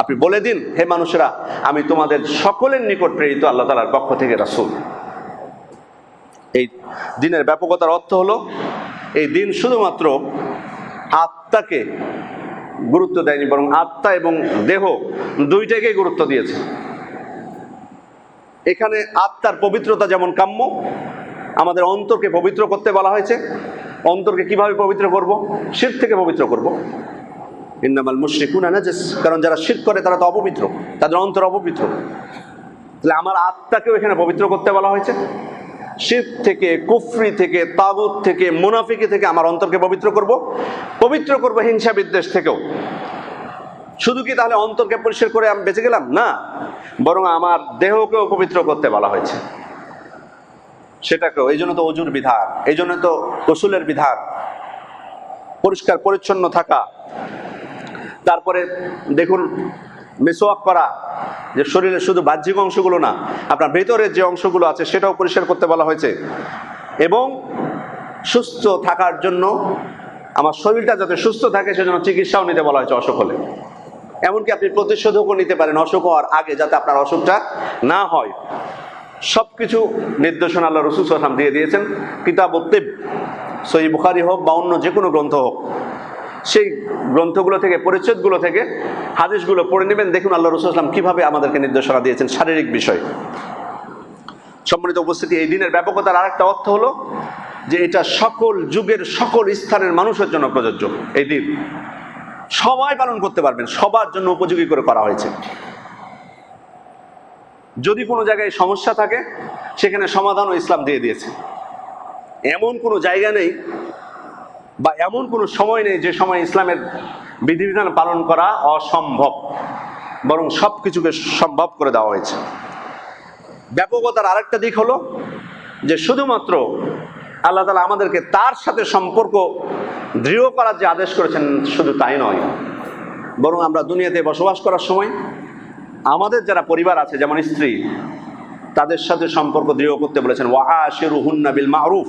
আপনি বলে দিন হে মানুষেরা, আমি তোমাদের সকলের নিকট প্রেরিত আল্লাহ তাআলার পক্ষ থেকে রাসূল। এই দিনের ব্যাপকতার অর্থ হলো এই দিন শুধুমাত্র আত্মাকে গুরুত্ব দেয়নি, বরং আত্মা এবং দেহ দুইটাকেই গুরুত্ব দিয়েছে। এখানে আত্মার পবিত্রতা যেমন কাম্য, আমাদের অন্তরকে পবিত্র করতে বলা হয়েছে। অন্তরকে কিভাবে পবিত্র করব? শিরক থেকে পবিত্র করব। ইন্নামাল মুশরিকুনা নাজাস, কারণ যারা শিরক করে তারা তো অপবিত্র, তাদের অন্তর অপবিত্র। তাহলে আমার আত্মাকেও এখানে পবিত্র করতে বলা হয়েছে। শিরক থেকে, কুফরি থেকে, তাগুত থেকে, মুনাফিকি থেকে আমার অন্তরকে পবিত্র করব হিংসা বিদ্বেষ থেকেও। শুধু কি তাহলে অন্তরকে পরিষ্কার করে আমি বেঁচে গেলাম? না, বরং আমার দেহকেও পবিত্র করতে বলা হয়েছে, সেটাকেও। এই জন্য তো অজুর বিধান, এই জন্য তো গোসলের বিধান, পরিষ্কার পরিচ্ছন্ন থাকা। তারপরে দেখুন মিসওয়াক করা, যে শরীরের শুধু বাহ্যিক অংশগুলো না, আপনার ভেতরের যে অংশগুলো আছে সেটাও পরিষ্কার করতে বলা হয়েছে। এবং সুস্থ থাকার জন্য, আমার শরীরটা যাতে সুস্থ থাকে সেজন্য চিকিৎসাও নিতে বলা হয়েছে অসুখ হলে। এমনকি আপনি প্রতিষেধকও নিতে পারেন অসুখ হওয়ার আগে, যাতে আপনার অসুখটা না হয়। সবকিছু নির্দেশনা আল্লাহ রাসূল সাল্লাল্লাহু আলাইহি ওয়াসাল্লাম দিয়ে দিয়েছেন। কিতাবুত তিব, সহিহ বুখারী হোক বা অন্য যে কোনো গ্রন্থ হোক, সেই গ্রন্থগুলো থেকে, পরিচ্ছেদগুলো থেকে হাদিসগুলো পড়ে নেবেন। দেখুন আল্লাহ রাসূল সাল্লাল্লাহু আলাইহি ওয়াসাল্লাম কিভাবে আমাদেরকে নির্দেশনা দিয়েছেন শারীরিক বিষয়। সম্মানিত উপস্থিতি, এই দিনের ব্যাপকতার আরেকটা অর্থ হলো যে এটা সকল যুগের সকল স্থানের মানুষের জন্য প্রযোজ্য। এই দিন সবাই পালন করতে পারবেন, সবার জন্য উপযোগী করে করা হয়েছে। যদি কোনো জায়গায় সমস্যা থাকে সেখানে সমাধানও ইসলাম দিয়ে দিয়েছে। এমন কোনো জায়গা নেই বা এমন কোনো সময় নেই যে সময় ইসলামের বিধিবিধান পালন করা অসম্ভব, বরং সব কিছুকে সম্ভব করে দেওয়া হয়েছে। ব্যাপকতার আরেকটা দিক হলো যে শুধুমাত্র আল্লাহ তাআলা আমাদেরকে তার সাথে সম্পর্ক দৃঢ় করার যে আদেশ করেছেন শুধু তাই নয়, বরং আমরা দুনিয়াতে বসবাস করার সময় আমাদের যারা পরিবার আছে, যেমন স্ত্রী, তাদের সাথে সম্পর্ক দৃঢ় করতে বলেছেন। ওয়াআশিরুহুন্না বিল মারুফ,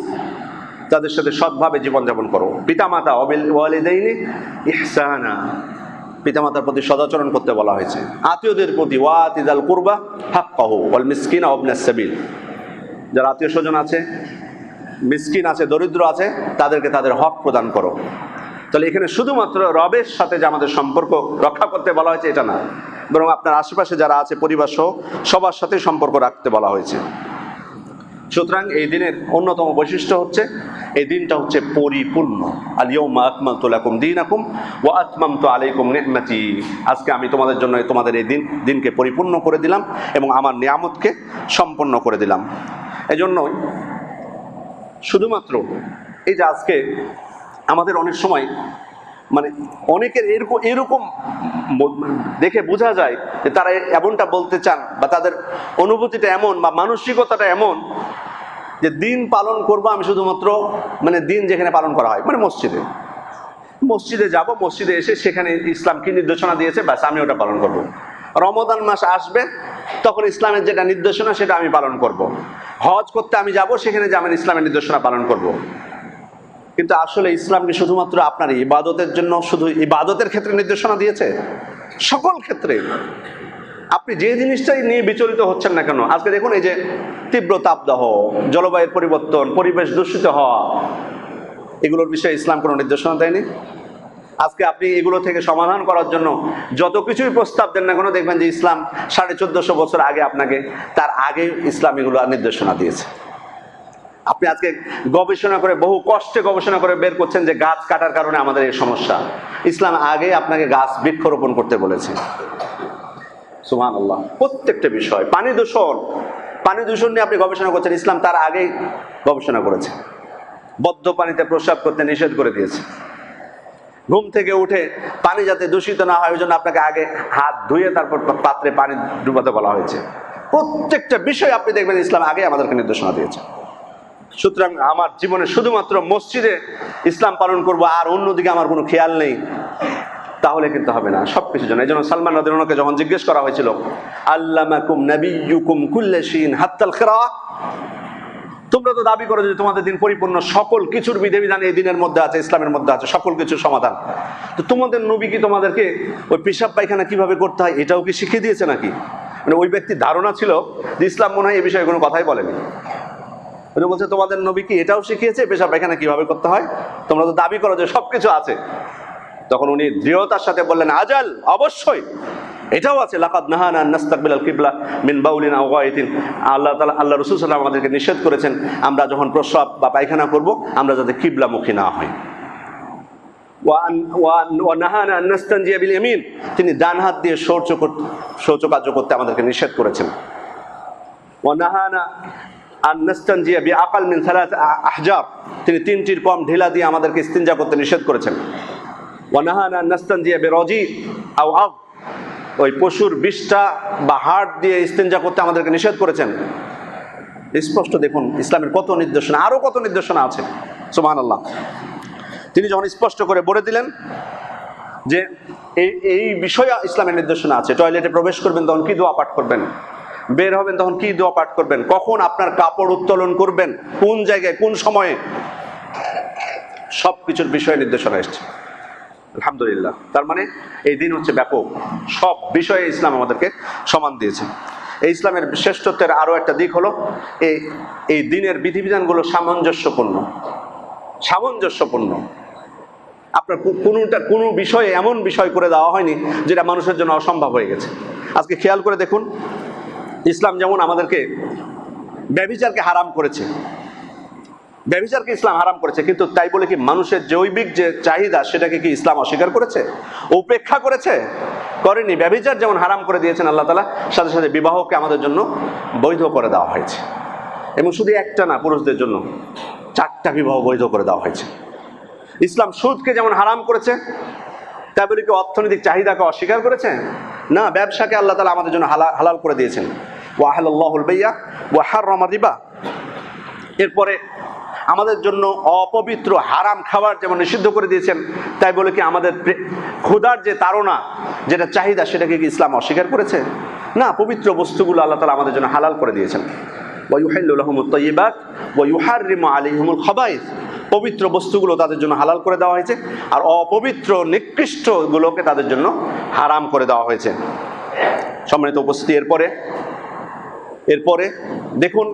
তাদের সাথে সৎভাবে জীবনযাপন করো। পিতামাতা ওয়ালিদাইনি ইহসানা, পিতামাতার প্রতি সদাচরণ করতে বলা হয়েছে। আত্মীয়দের প্রতি ওয়াতিদাল কুরবা হাক্কাহু ওয়াল মিসকিনা ওয়াবনাস সাবিল, যারা আত্মীয় স্বজন আছে, মিসকিন আছে, দরিদ্র আছে, তাদেরকে তাদের হক প্রদান করো। তাহলে এখানে শুধুমাত্র রবের সাথে যে আমাদের সম্পর্ক রক্ষা করতে বলা হয়েছে এটা না, বরং আপনার আশেপাশে যারা আছে পরিবার সহ সবার সাথে সম্পর্ক রাখতে বলা হয়েছে। সুতরাং এই দিনের অন্যতম বৈশিষ্ট্য হচ্ছে এই দিনটা হচ্ছে পরিপূর্ণ। আল ইয়াউমা আকমালতু লাকুম দীনাকুম ওয়া আতমামতু আলাইকুম নি'মাতি, আজকে আমি তোমাদের জন্য তোমাদের এই দিনকে পরিপূর্ণ করে দিলাম এবং আমার নিয়ামতকে সম্পন্ন করে দিলাম। এজন্যই শুধুমাত্র এই যে আজকে আমাদের অনেক সময় মানে অনেকের এরকম দেখে বোঝা যায় যে তারা এমনটা বলতে চান বা তাদের অনুভূতিটা এমন বা মানসিকতাটা এমন যে দিন পালন করবো আমি শুধুমাত্র মানে দিন যেখানে পালন করা হয় মানে মসজিদে যাব, মসজিদে এসে সেখানে ইসলাম কি নির্দেশনা দিয়েছে ব্যাস আমি ওটা পালন করব। রমাদান মাস আসবে তখন ইসলামের যেটা নির্দেশনা সেটা আমি পালন করব। হজ করতে আমি যাব, সেখানে যে আমি ইসলামের নির্দেশনা পালন করব। কিন্তু আসলে ইসলামকে শুধুমাত্র আপনার ইবাদতের জন্য শুধু ইবাদতের ক্ষেত্রে নির্দেশনা দিয়েছে? সকল ক্ষেত্রে আপনি যে জিনিসটাই নিয়ে বিচলিত হচ্ছেন না কেন, আজকে দেখুন এই যে তীব্র তাপদাহ, জলবায়ুর পরিবর্তন, পরিবেশ দূষিত হওয়া, এগুলোর বিষয়ে ইসলাম কোনো নির্দেশনা দেয়নি। আজকে আপনি এগুলো থেকে সমাধান করার জন্য যত কিছুই প্রস্তাব দেন না কেন, দেখবেন যে ইসলাম 1450 বছর আগে আপনাকে তার আগে ইসলাম এগুলো নির্দেশনা দিয়েছে। আপনি আজকে গবেষণা করে বহু কষ্টে গবেষণা করে বের করছেন যে গাছ কাটার কারণে আমাদের এই সমস্যা, ইসলাম আগে আপনাকে গাছ বৃক্ষরোপণ করতে বলেছে। সুবহানাল্লাহ। প্রত্যেকটা বিষয়, পানি দূষণ নিয়ে আপনি গবেষণা করছেন, ইসলাম তার আগেই গবেষণা করেছে। বদ্ধ পানিতে প্রস্রাব করতে নিষেধ করে দিয়েছে। ঘুম থেকে উঠে পানি যাতে দূষিত না হয় ওই জন্য আপনাকে আগে হাত ধুয়ে তারপর পাত্রে পানি ডুবাতে বলা হয়েছে। প্রত্যেকটা বিষয় আপনি দেখবেন ইসলাম আগে আমাদেরকে নির্দেশনা দিয়েছে। সুতরাং আমার জীবনে শুধুমাত্র মসজিদে ইসলাম পালন করব আর অন্যদিকে আমার কোনো খেয়াল নেই, তাহলে কিন্তু হবে না। সবকিছুর জন্য এই জন্য সালমান রাদিয়াল্লাহু আনহুকে যখন জিজ্ঞেস করা হয়েছিল আল্লামাকুম নাবিয়্যুকুম কুল্লা শাইইন হাত্তাল কিরাআহ, তোমরা তো দাবি করো যে তোমাদের দিন পরিপূর্ণ, সকল কিছুর বিধিবিধান এই দিনের মধ্যে আছে, ইসলামের মধ্যে আছে, সকল কিছুর সমাধান, তো তোমাদের নবী কি তোমাদেরকে ওই পেশাব পায়খানা কিভাবে করতে হয় এটাও কি শিখিয়ে দিয়েছে নাকি? মানে ওই ব্যক্তির ধারণা ছিল যে ইসলাম মনে হয় এই বিষয়ে কোনো কথাই বলেনি। বলছে তোমাদের নবী কি এটাও শিখিয়েছে পেশাব পায়খানা কিভাবে করতে হয়? তোমরা তো দাবি করো যে সবকিছু আছে। তখন উনি দৃঢ়তার সাথে বললেন আজাল, অবশ্যই এটাও আছে। লাকাদ নাহানা আন নাস্তাকবিলাল কিবলা মিন বাউলিন আও গায়তিন, আল্লাহ রাসূল সাল্লাল্লাহু আলাইহি ওয়াসাল্লাম আমাদেরকে নিষেধ করেছেন আমরা যখন প্রস্রাব বা পায়খানা করব আমরা যাতে কিবলামুখী না হই। ওয়া নাহানা আন নাস্তানজিয়া বিল ইয়ামিন, তিনি ডান হাত দিয়ে শৌচকার্য করতে আমাদেরকে নিষেধ করেছেন। ওয়া নাহানা আন নাস্তানজিয়া বিআকাল মিন সালাত আহজার, তিনি 3টির কম ঢিলা দিয়ে আমাদেরকে ইস্তিনজা করতে নিষেধ করেছেন। ওয়া নাহানা আন নাস্তানজিয়া বিরাজি আও আগ, ওই পশুর বিষ্ঠা বা হাড় দিয়ে ইস্তিনজা করতে আমাদেরকে নিষেধ করেছেন। স্পষ্ট দেখুন ইসলামের কত নির্দেশনা, আরো কত নির্দেশনা আছে। সুবহানাল্লাহ। তিনি যখন স্পষ্ট করে বলে দিলেন যে এই বিষয়ে ইসলামের নির্দেশনা আছে, টয়লেটে প্রবেশ করবেন তখন কি দোয়া পাঠ করবেন, বের হবেন তখন কি দোয়া পাঠ করবেন, কখন আপনার কাপড় উত্তোলন করবেন, কোন জায়গায় কোন সময়ে, সবকিছুর বিষয়ে নির্দেশনা এসেছে। আলহামদুলিল্লাহ। তার মানে এই দিন হচ্ছে ব্যাপক, সব বিষয়ে ইসলাম আমাদেরকে সমান দিয়েছে। এই ইসলামের শ্রেষ্ঠত্বের আরো একটা দিক হলো এই দিনের বিধিবিধানগুলো সামঞ্জস্যপূর্ণ। আপনার কোনো বিষয়ে এমন বিষয় করে দেওয়া হয়নি যেটা মানুষের জন্য অসম্ভব হয়ে গেছে। আজকে খেয়াল করে দেখুন, ইসলাম যেমন আমাদেরকে ব্যভিচারকে হারাম করেছে, ব্যভিচারকে ইসলাম হারাম করেছে, কিন্তু তাই বলে কি মানুষের জৈবিক যে চাহিদা সেটাকে কি ইসলাম অস্বীকার করেছে, উপেক্ষা করেছে? করেনি। ব্যভিচার যেমন হারাম করে দিয়েছেন আল্লাহ তাআলা, সাথে সাথে বিবাহকে আমাদের জন্য বৈধ করে দেওয়া হয়েছে। এবং শুধু একটা না, পুরুষদের জন্য 4টা বিবাহ বৈধ করে দেওয়া হয়েছে। ইসলাম সুদকে যেমন হারাম করেছে, তাই বলে কি অর্থনৈতিক চাহিদাকে অস্বীকার করেছে? না, ব্যবসাকে আল্লাহ তাআলা আমাদের জন্য হালাল করে দিয়েছেন। ওয়া আহাল্লাহুল বাইয়া ওয়া হাররামা রিবা। এরপরে আমাদের জন্য অপবিত্র হারাম খাবার যেমন নিষিদ্ধ করে দিয়েছেন, তাই বলে কি আমাদের ক্ষুধার যে তাড়না, যেটা চাহিদা, সেটাকে কি ইসলাম অস্বীকার করেছে? না, পবিত্র বস্তুগুলো আল্লাহ তাআলা আমাদের জন্য হালাল করে দিয়েছেন। ওয়া ইউহিল্লু লাহুমুত তাইয়্যিবাত ওয়া ইউহাররিমু আলাইহিমুল খাবাইস, পবিত্র বস্তুগুলো তাদের জন্য হালাল করে দেওয়া হয়েছে, আর অপবিত্র নিকৃষ্টগুলোকে তাদের জন্য হারাম করে দেওয়া হয়েছে। সম্মানিত উপস্থিতি, এরপরে দেখুন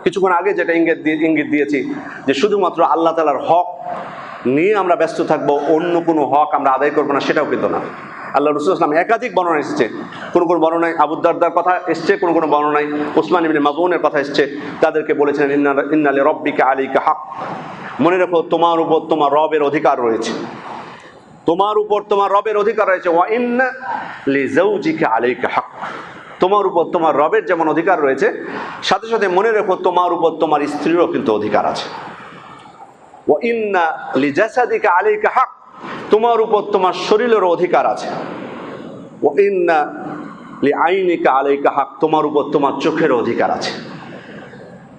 কিছুক্ষণ আগে যেটা ইঙ্গিত দিয়েছি যে শুধুমাত্র আল্লাহ তাআলার হক নিয়ে আমরা ব্যস্ত থাকবো, অন্য কোনো হক আমরা আদায় করবো না, সেটাও কিন্তু না। আল্লাহ রাসূল সাল্লাল্লাহু আলাইহি ওয়াসাল্লাম একাধিক বর্ণনা এসেছে, কোন বর্ণনায় আবু দারদার কথা এসছে, কোন বর্ণনায় উসমান ইবনে মাযউনের কথা এসছে। তাদেরকে বলেছিলেন ইন্না লিরাব্বিকা আলাইকা হক, মনে রাখো তোমার উপর তোমার রবের অধিকার রয়েছে, তোমার উপর তোমার রবের অধিকার রয়েছে। ওয়া ইন্না লিজাওজিকা আলাইকা হক, তোমার উপর তোমার রবের যেমন অধিকার রয়েছে, সাথে সাথে মনে রেখো তোমার উপর তোমার স্ত্রীরও কিন্তু অধিকার আছে। ওয়া ইন্না লিজাসাদিকা আলাইকা হক, তোমার উপর তোমার শরীরেরও অধিকার আছে। ওয়া ইন্না লিআইনিকা আলাইকা হক, তোমার উপর তোমার চোখেরও অধিকার আছে।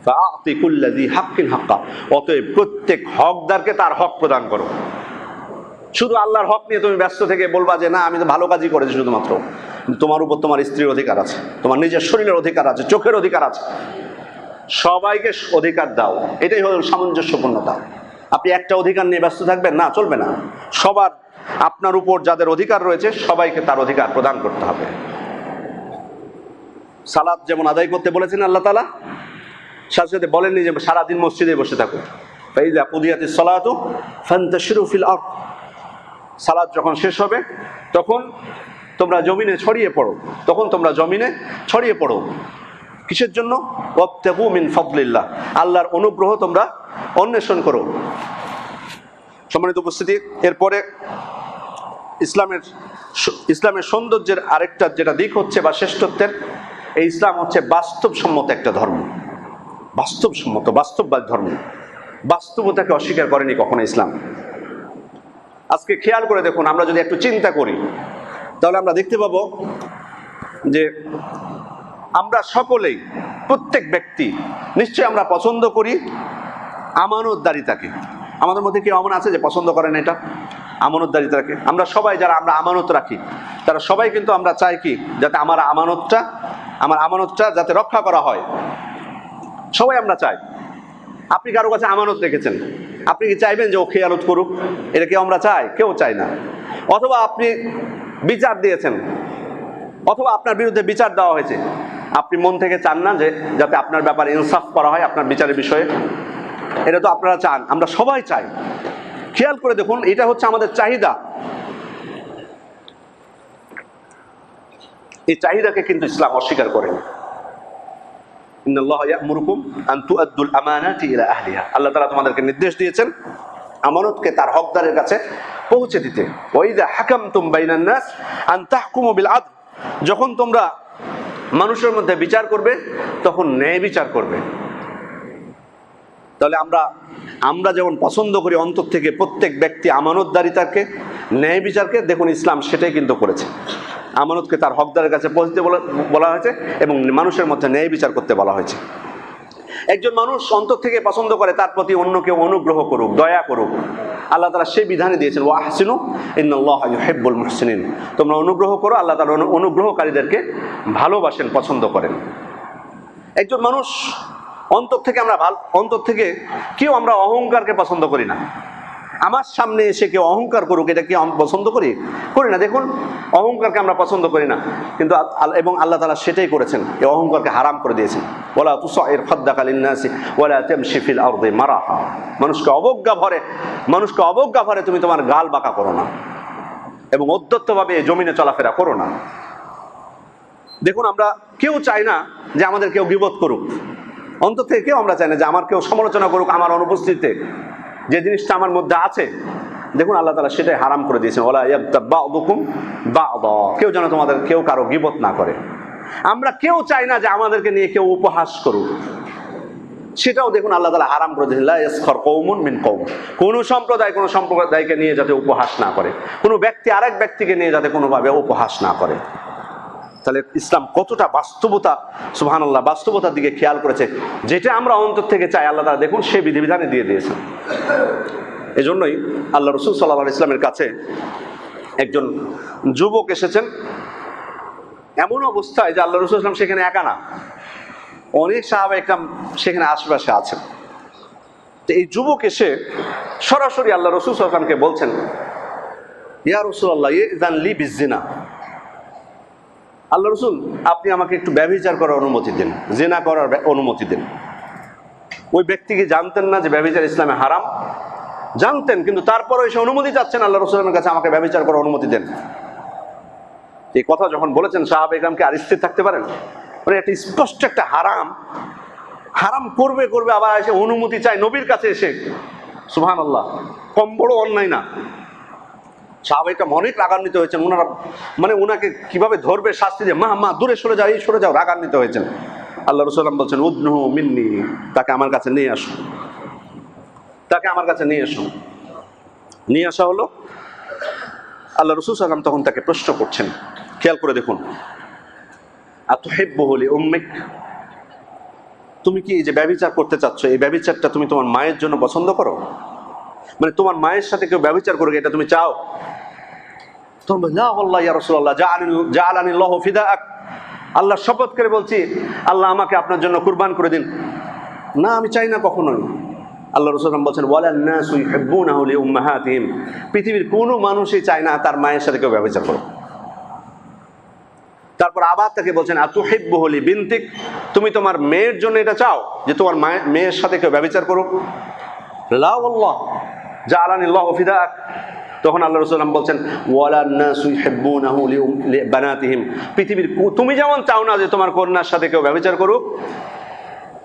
ফাআতি কুল্লা যী হাক্কিন হাক্কা, অতএব প্রত্যেক হকদারকে তার হক প্রদান করো। শুধু আল্লাহর হক নিয়ে তুমি ব্যস্ত থেকে বলবা যে না আমি তো ভালো কাজই করেছি, শুধুমাত্র তোমার উপর তোমার স্ত্রীর অধিকার আছে, তোমার নিজের শরীরের অধিকার আছে, চোখের অধিকার আছে, সবাইকে অধিকার দাও। এটাই হলো সামঞ্জস্যপূর্ণতা। আপনি একটা অধিকার নিয়ে ব্যস্ত থাকবেন না, চলবে না। সবার আপনার উপর যাদের অধিকার রয়েছে সবাইকে তার অধিকার প্রদান করতে হবে। সালাত যেমন আদায় করতে বলেছেন আল্লাহ তাআলা, সাথে সাথে বলেননি যে সারাদিন মসজিদে বসে থাকো। ফাইযা কুদিয়াতিস সালাতু ফান্তাশিরু ফিল আরদ, সালাত যখন শেষ হবে তখন তোমরা জমিনে ছড়িয়ে পড়ো, কিসের জন্য? ওয়াবতাগু মিন ফাদলিল্লাহ, আল্লাহর অনুগ্রহ তোমরা অন্বেষণ করো। সম্মানিত উপস্থিতি, এরপরে ইসলামের সৌন্দর্যের আরেকটা যেটা দিক হচ্ছে বা শ্রেষ্ঠত্বের, এই ইসলাম হচ্ছে বাস্তবসম্মত একটা ধর্ম, বাস্তববাদ ধর্ম, বাস্তবতাকে অস্বীকার করেনি কখনো ইসলাম। আজকে খেয়াল করে দেখুন, আমরা যদি একটু চিন্তা করি তাহলে আমরা দেখতে পাবো যে আমরা সকলেই, প্রত্যেক ব্যক্তি নিশ্চয়ই আমরা পছন্দ করি আমানতদারিতাকে। আমাদের মধ্যে কেউ এমন আছে যে পছন্দ করেন এটা আমানতদারিতাকে? আমরা সবাই যারা আমরা আমানত রাখি তারা সবাই কিন্তু আমরা চাই কি, যাতে আমার আমানতটা যাতে রক্ষা করা হয়, সবাই আমরা চাই। আপনি কারো কাছে আমানত রেখেছেন, আপনি কি চাইবেন যে ও খেয়ানত করুক? এটা কেউ আমরা চাই? কেউ চাই না। অথবা আপনি বিচার দিয়েছেন, অথবা আপনার বিরুদ্ধে বিচার দেওয়া হয়েছে, আপনি মন থেকে চান না যে যাতে আপনার ব্যাপারে ইনসাফ করা হয় আপনার বিচারের বিষয়ে? এটা তো আপনারা চান, আমরা সবাই চাই। খেয়াল করে দেখুন, এটা হচ্ছে আমাদের চাহিদা। এই চাহিদাকে কিন্তু ইসলাম অস্বীকার করেনি। ইন্নাল্লাহা ইয়া'মুরুকুম আন তুআদ্দুল আমানাতি ইলা আহলিহা, আল্লাহ তাআলা তোমাদেরকে নির্দেশ দিয়েছেন আমানতকে তার হকদারের কাছে পৌঁছে দিতে। ওয়া ইযা হাকামতুম বাইনান নাস আন তাহকুমু বিল আদল, যখন তোমরা মানুষের মধ্যে বিচার করবে তখন ন্যায় বিচার করবে। তাহলে আমরা যেমন পছন্দ করি অন্তর থেকে প্রত্যেক ব্যক্তি আমানতদারিতাকে, ন্যায় বিচারকে, দেখুন ইসলাম সেটাই কিন্তু করেছে। আমানতকে তার হকদারের কাছে পৌঁছতে বলা হয়েছে এবং মানুষের মধ্যে ন্যায় বিচার করতে বলা হয়েছে। একজন মানুষ অন্তর থেকে পছন্দ করে তার প্রতি অন্য কেউ অনুগ্রহ করুক, দয়া করুক, আল্লাহ তাআলা সেই বিধানে দিয়েছেন ওয়া আহসিনু ইন্নাল্লাহা ইউহিব্বুল মুহসিনিন, তোমরা অনুগ্রহ করো, আল্লাহ তাআলা অনুগ্রহকারীদেরকে ভালোবাসেন, পছন্দ করেন। একজন মানুষ অন্তর থেকে কেউ আমরা অহংকারকে পছন্দ করি না। আমার সামনে এসে কেউ অহংকার করুক, এটা কি আমরা পছন্দ করি না? দেখুন, অহংকারকে আমরা পছন্দ করি না, কিন্তু এবং আল্লাহ তাআলা সেটাই করেছেন, এই অহংকারকে হারাম করে দিয়েছেন। ওয়ালা তুসাইর খাদ্দাকা লিন-নাসি ওয়ালা তামশি ফিল আরদি মারাহা, মানুষকে অবজ্ঞা ভরে তুমি তোমার গাল বাঁকা করো না এবং অধ্যত্তভাবে জমিনে চলাফেরা করো না। দেখুন, আমরা কেউ চাই না যে আমাদের কেউ গীবত করুক, অন্তর থেকে কেউ আমরা চাই না যে আমার কেউ সমালোচনা করুক আমার অনুপস্থিতিতে, যে জিনিসটা আমার মধ্যে আছে। দেখুন, আল্লাহ তাআলা সেটাই হারাম করে দিয়েছেন, ওয়ালা ইয়াগতাব বা'দুকুম বা'দা, কেউ যেন তোমাদের কেউ কারো গীবত না করে। আমরা কেউ চাই না যে আমাদেরকে নিয়ে কেউ উপহাস করুক, সেটাও দেখুন আল্লাহ তাআলা হারাম করে দিয়েছেন। লা ইয়াসখার কওমুন মিন কওম, কোন সম্প্রদায়কে নিয়ে যাতে উপহাস না করে, কোনো ব্যক্তি আরেক ব্যক্তিকে নিয়ে যাতে কোনোভাবে উপহাস না করে। তাহলে ইসলাম কতটা বাস্তবতা, সুবহানাল্লাহ, বাস্তবতার দিকে খেয়াল করেছে। যেটা আমরা অন্তর থেকে চাই আল্লাহ তাআলা দেখুন সেই বিধিবিধানে দিয়ে দিয়েছেন। এজন্যই আল্লাহ রাসূল সাল্লাল্লাহু আলাইহি ওয়াসাল্লামের কাছে একজন যুবক এসেছেন, এমন অবস্থায় যে আল্লাহ রাসূল সাল্লাল্লাহু আলাইহি ওয়াসাল্লাম সেখানে একা না, অনেক সাহাবা একরাম সেখানে আশেপাশে আছেন। তো এই যুবক এসে সরাসরি আল্লাহ রাসূল সাল্লাল্লাহু আলাইহি ওয়াসাল্লামকে বলছেন, ইয়া রাসূলুল্লাহ ইযযান লি বিজ্জিনা, আল্লাহ রাসূল আপনি আমাকে একটু ব্যভিচার করার অনুমতি দিন, জিনা করার অনুমতি দিন। ওই ব্যক্তি কি জানতেন না যে ব্যভিচার ইসলামে হারাম? জানতেন, কিন্তু তারপরও এসে অনুমতি চাচ্ছেন আল্লাহ রাসূলের কাছে, আমাকে ব্যভিচার করার অনুমতি দেন। এই কথা যখন বলেছেন সাহাবা ইকরামকে আর স্থির থাকতে পারেন? মানে একটা স্পষ্ট একটা হারাম, হারাম করবে করবে আবার এসে অনুমতি চায় নবীর কাছে এসে। সুবহানাল্লাহ, কম বড় অন্যায় না। সাহাবা ইকরাম অনেক রাগান্বিত হয়েছেন, ওনারা মানে ওনাকে কিভাবে ধরবে, শাস্তি দিয়ে মা দূরে সরে যাও, এই সরে যাও, রাগান্বিত হয়েছেন। আল্লাহ রাসূল বলছেন উদনুহু মিন্নি, তাকে আমার কাছে নিয়ে আসো, তাকে আমার কাছে নিয়ে এসো। নিয়ে আসা হলো। আল্লাহ রাসূল সাল্লাল্লাহু আলাইহি ওয়াসাল্লাম তখন তাকে প্রশ্ন করছেন, খেয়াল করে দেখুন, আতুহিব্বুহু লিউম্মিক, তুমি কি এই যে ব্যভিচার করতে চাচ্ছ, এই ব্যভিচারটা তুমি তোমার মায়ের জন্য পছন্দ করো? মানে তোমার মায়ের সাথে কেউ ব্যভিচার করবে এটা তুমি চাও? তখন বলে লা ওয়াল্লাহি ইয়া রাসূলুল্লাহ জাআলানিল্লাহু ফিদাআক, আল্লাহ শপথ করে বলছি আল্লাহ আমাকে আপনার জন্য কুরবান করে দিন। না, আমি চাই না কখনোই। আল্লাহ রাসূল বলছেন ওয়ালান নাসু ইউহিব্বুনাহু লিউম্মাহাতিহিম, পৃথিবীর কোনো মানুষই চায় না তার মায়ের সাথে কেউ ব্যভিচার করুক। তারপর আবার তাকে বলছেন আতুহিব্বুহু লিবিনতিক, তুমি তোমার মেয়ের জন্য এটা চাও যে তোমার মেয়ের সাথে কেউ ব্যভিচার করুক? লা ওয়াল্লাহ জাআলানিল্লাহু ফিদাআক। তখন আল্লাহ রাসূল বলছেন ওয়ালান নাসু ইউহিব্বুনাহু লিবানাতিহিম, পৃথিবীর তুমি যেমন চাও না যে তোমার কন্যার সাথে কেউ ব্যভিচার করুক,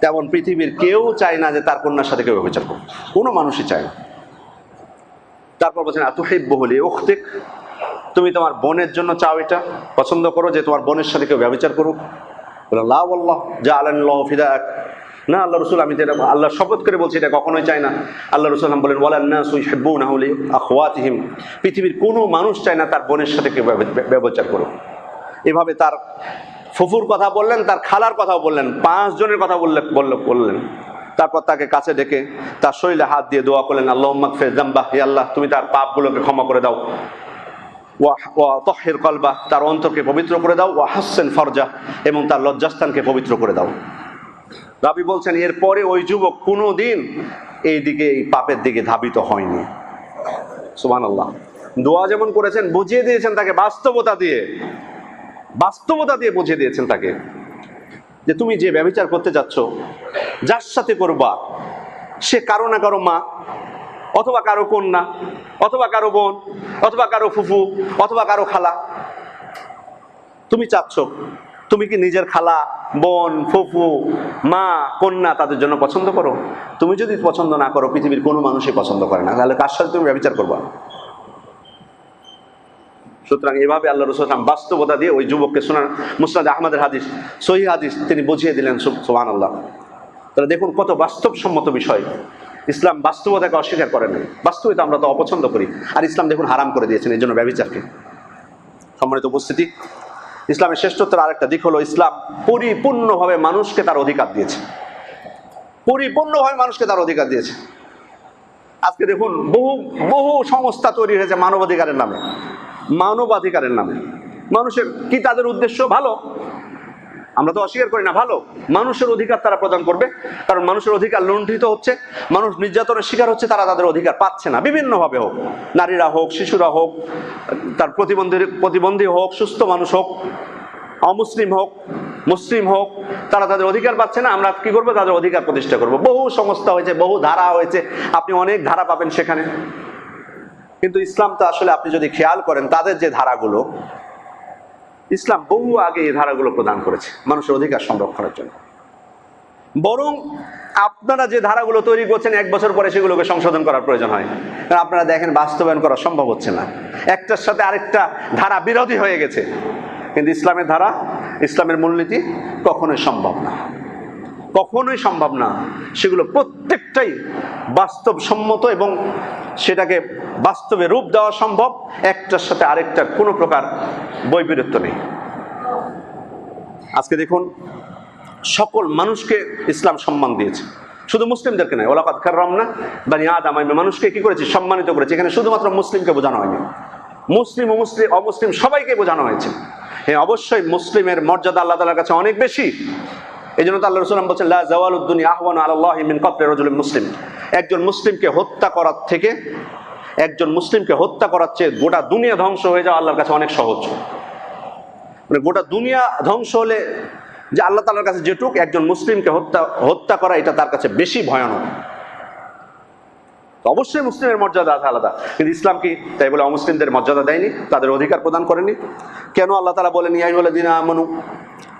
তেমন পৃথিবীর কেউ চায় না যে তার কন্যার সাথে কেউ ব্যভিচার করুক, কোনো মানুষই চায় না। তারপর বলছেন আতুহিব্বুহু লিউখতিক, তুমি তোমার বোনের জন্য চাও, এটা পছন্দ করো যে তোমার বোনের সাথে কেউ ব্যভিচার করুক? বললাম লা ওয়াল্লাহ জাআলানিল্লাহু ফিদাআক, না আল্লাহ রাসূল আমি এটা আল্লাহ শপথ করে বলছি এটা কখনোই চাই না। আল্লাহ রাসূল বলেন ওয়ালান নাসু ইউহিব্বুনাহু লিআখওয়াতিহিম, পৃথিবীর কোনো মানুষ চায় না তার বোনের সাথে কেউ ব্যভিচার করুক। এভাবে তার ফুফুর কথা বললেন, তার খালার কথাও বললেন, 5 জনের কথা বললেন। তারপর তাকে কাছে ডেকে তার শরীরে হাত দিয়ে দোয়া করলেন আল্লাহুম্মা গফির যামবাহ, হে আল্লাহ তুমি তার পাপগুলোকে ক্ষমা করে দাও। ওয়া তাহহির কলবাহ, তার অন্তরকে পবিত্র করে দাও। ওয়া হাসসিন ফারজাহ, এবং তার লজ্জাস্থানকে পবিত্র করে দাও। রাবী বলছেন এরপরে ওই যুবক কোনোদিন এই পাপের দিকে ধাবিত হয়নি। সুবহানাল্লাহ, দোয়া যেমন করেছেন বুঝিয়ে দিয়েছেন তাকে বাস্তবতা দিয়ে বুঝিয়ে দিয়েছেন তাকে যে তুমি যে ব্যভিচার করতে যাচ্ছ, যার সাথে করবা সে কারো না কারো মা, অথবা কারো কন্যা, অথবা কারো বোন, অথবা কারো ফুফু, অথবা কারো খালা। তুমি চাচ্ছ, তুমি কি নিজের খালা, বোন, ফুফু, মা, কন্যা তাদের জন্য পছন্দ করো? তুমি যদি পছন্দ না করো, পৃথিবীর কোনো মানুষই পছন্দ করে না, তাহলে কার সাথে তুমি ব্যভিচার করবা? সুতরাং এভাবে আল্লাহ রাসূল বাস্তবতা দিয়ে ওই যুবককে শোনান, মুসনাদ আহমদের হাদিস, সহিহ হাদিস, তিনি বুঝিয়ে দিলেন। সুবহানাল্লাহ। তাহলে দেখুন কত বাস্তবসম্মত বিষয়। ইসলাম বাস্তবতাকে অস্বীকার করে না, বাস্তবিক আমরা তো অপছন্দ করি, আর ইসলাম দেখুন হারাম করে দিয়েছেন এই জন্য ব্যভিচারকে। সম্মানিত উপস্থিতি, ইসলামের শ্রেষ্ঠত্বের আরেকটা দিক হলো ইসলাম পরিপূর্ণভাবে মানুষকে তার অধিকার দিয়েছে, পরিপূর্ণভাবে মানুষকে তার অধিকার দিয়েছে। আজকে দেখুন বহু সংস্থা তৈরি হয়েছে মানবাধিকারের নামে, মানুষের কি তাদের উদ্দেশ্য? ভালো, আমরা তো অস্বীকার করি না, ভালো। মানুষের অধিকার তারা প্রদান করবে, কারণ মানুষের অধিকার লুণ্ঠিত হচ্ছে, মানুষ নির্যাতনের শিকার হচ্ছে, তারা তাদের অধিকার পাচ্ছে না বিভিন্নভাবে, হোক নারীরা হোক, শিশুরা হোক, তার প্রতিবন্ধী হোক, সুস্থ মানুষ হোক, অমুসলিম হোক, মুসলিম হোক, তারা তাদের অধিকার পাচ্ছে না। আমরা কি করবো? তাদের অধিকার প্রতিষ্ঠা করব। বহু সংস্থা হয়েছে, বহু ধারা হয়েছে, আপনি অনেক ধারা পাবেন সেখানে। কিন্তু ইসলাম তো আসলে আপনি যদি খেয়াল করেন তাদের যে ধারাগুলো, ইসলাম বহু আগে এই ধারাগুলো প্রদান করেছে মানুষের অধিকার সংরক্ষণের জন্য। বরং আপনারা যে ধারাগুলো তৈরি করছেন 1 বছর পরে সেগুলোকে সংশোধন করার প্রয়োজন হয়, কারণ আপনারা দেখেন বাস্তবায়ন করা সম্ভব হচ্ছে না, একটার সাথে আরেকটা ধারা বিরোধী হয়ে গেছে। কিন্তু ইসলামের ধারা, ইসলামের মূলনীতি কখনোই সম্ভব না, সেগুলো প্রত্যেকটাই বাস্তবসম্মত এবং সেটাকে বাস্তবে রূপ দেওয়া সম্ভব, একটার সাথে আরেকটার কোনো প্রকার বৈপরীত্য নেই। আজকে দেখুন সকল মানুষকে ইসলাম সম্মান দিয়েছে, শুধু মুসলিমদেরকে নয়। ওয়ালাকাদ কাররামনা বানি আদম, আমি মানুষকে কি করেছি? সম্মানিত করেছি। এখানে শুধুমাত্র মুসলিমকে বোঝানো হয়নি, মুসলিম ও অমুসলিম সবাইকে বোঝানো হয়েছে। হ্যাঁ, অবশ্যই মুসলিমের মর্যাদা আল্লাহ তাআলার কাছে অনেক বেশি, এই জন্য তো আল্লাহ রাসূল বলছেন লা জাওয়ালুদ দুনিয়া আহওয়ানু আলাল্লাহি মিন কতলি রাজুলিন মুসলিম। একজন মুসলিমকে হত্যা করার থেকে, একজন মুসলিমকে হত্যা করার চেয়ে গোটা দুনিয়া ধ্বংস হয়ে যাওয়া আল্লাহর কাছে অনেক সহজ। মানে গোটা দুনিয়া ধ্বংস হলে যে আল্লাহ তাআলার কাছে যেটুক, একজন মুসলিমকে হত্যা করা এটা তার কাছে বেশি ভয়ানক। অবশ্যই মুসলিমের মর্যাদা আছে আলাদা, কিন্তু ইসলাম কি তাই বলে অমুসলিমদের মর্যাদা দেয়নি, তাদের অধিকার প্রদান করেনি? কেন আল্লাহ তাআলা বলেন ইয়া আইয়ুহাল্লাযীনা আমানু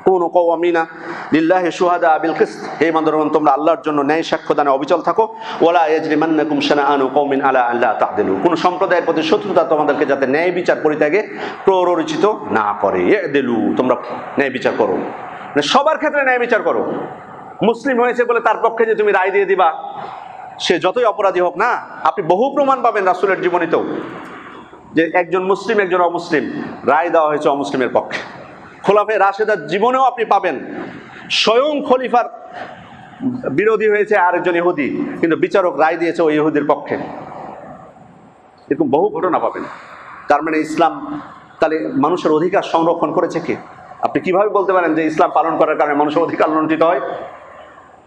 কুনু কাওয়ামিনা লিল্লাহি শুহাদা বিল কিসত, হে ইমানদারগণ তোমরা আল্লাহর জন্য ন্যায় সাক্ষ্য দানে অবিচল থাকো। ওয়ালা ইয়াজরিমান্নাকুম শানাআনু কওমিন আলা আল্লা তা'দিলু, কোন সম্প্রদায়ের প্রতি শত্রুতা তোমাদেরকে যাতে ন্যায় বিচার পরিত্যাগে প্ররোচিত না করে। ইয়াদিলু, তোমরা ন্যায় বিচার করো, মানে সবার ক্ষেত্রে ন্যায় বিচার করো। মুসলিম হয়েছে বলে তার পক্ষে যে তুমি রায় দিয়ে দিবা, সে যতই অপরাধী হোক না, আপনি বহু প্রমাণ পাবেন রাসূলের জীবনীতেও যে একজন মুসলিম একজন অমুসলিম রায় দেওয়া হয়েছে অমুসলিমের পক্ষে। খোলাফায়ে রাশেদার জীবনেও আপনি পাবেন স্বয়ং খলিফার বিরোধী হয়েছে আরেকজন ইহুদি, কিন্তু বিচারক রায় দিয়েছে ওই ইহুদির পক্ষে। এরকম বহু ঘটনা পাবেন। তার মানে ইসলাম তাহলে মানুষের অধিকার সংরক্ষণ করেছে কি? আপনি কিভাবে বলতে পারেন যে ইসলাম পালন করার কারণে মানুষের অধিকার লুণ্ঠিত হয়?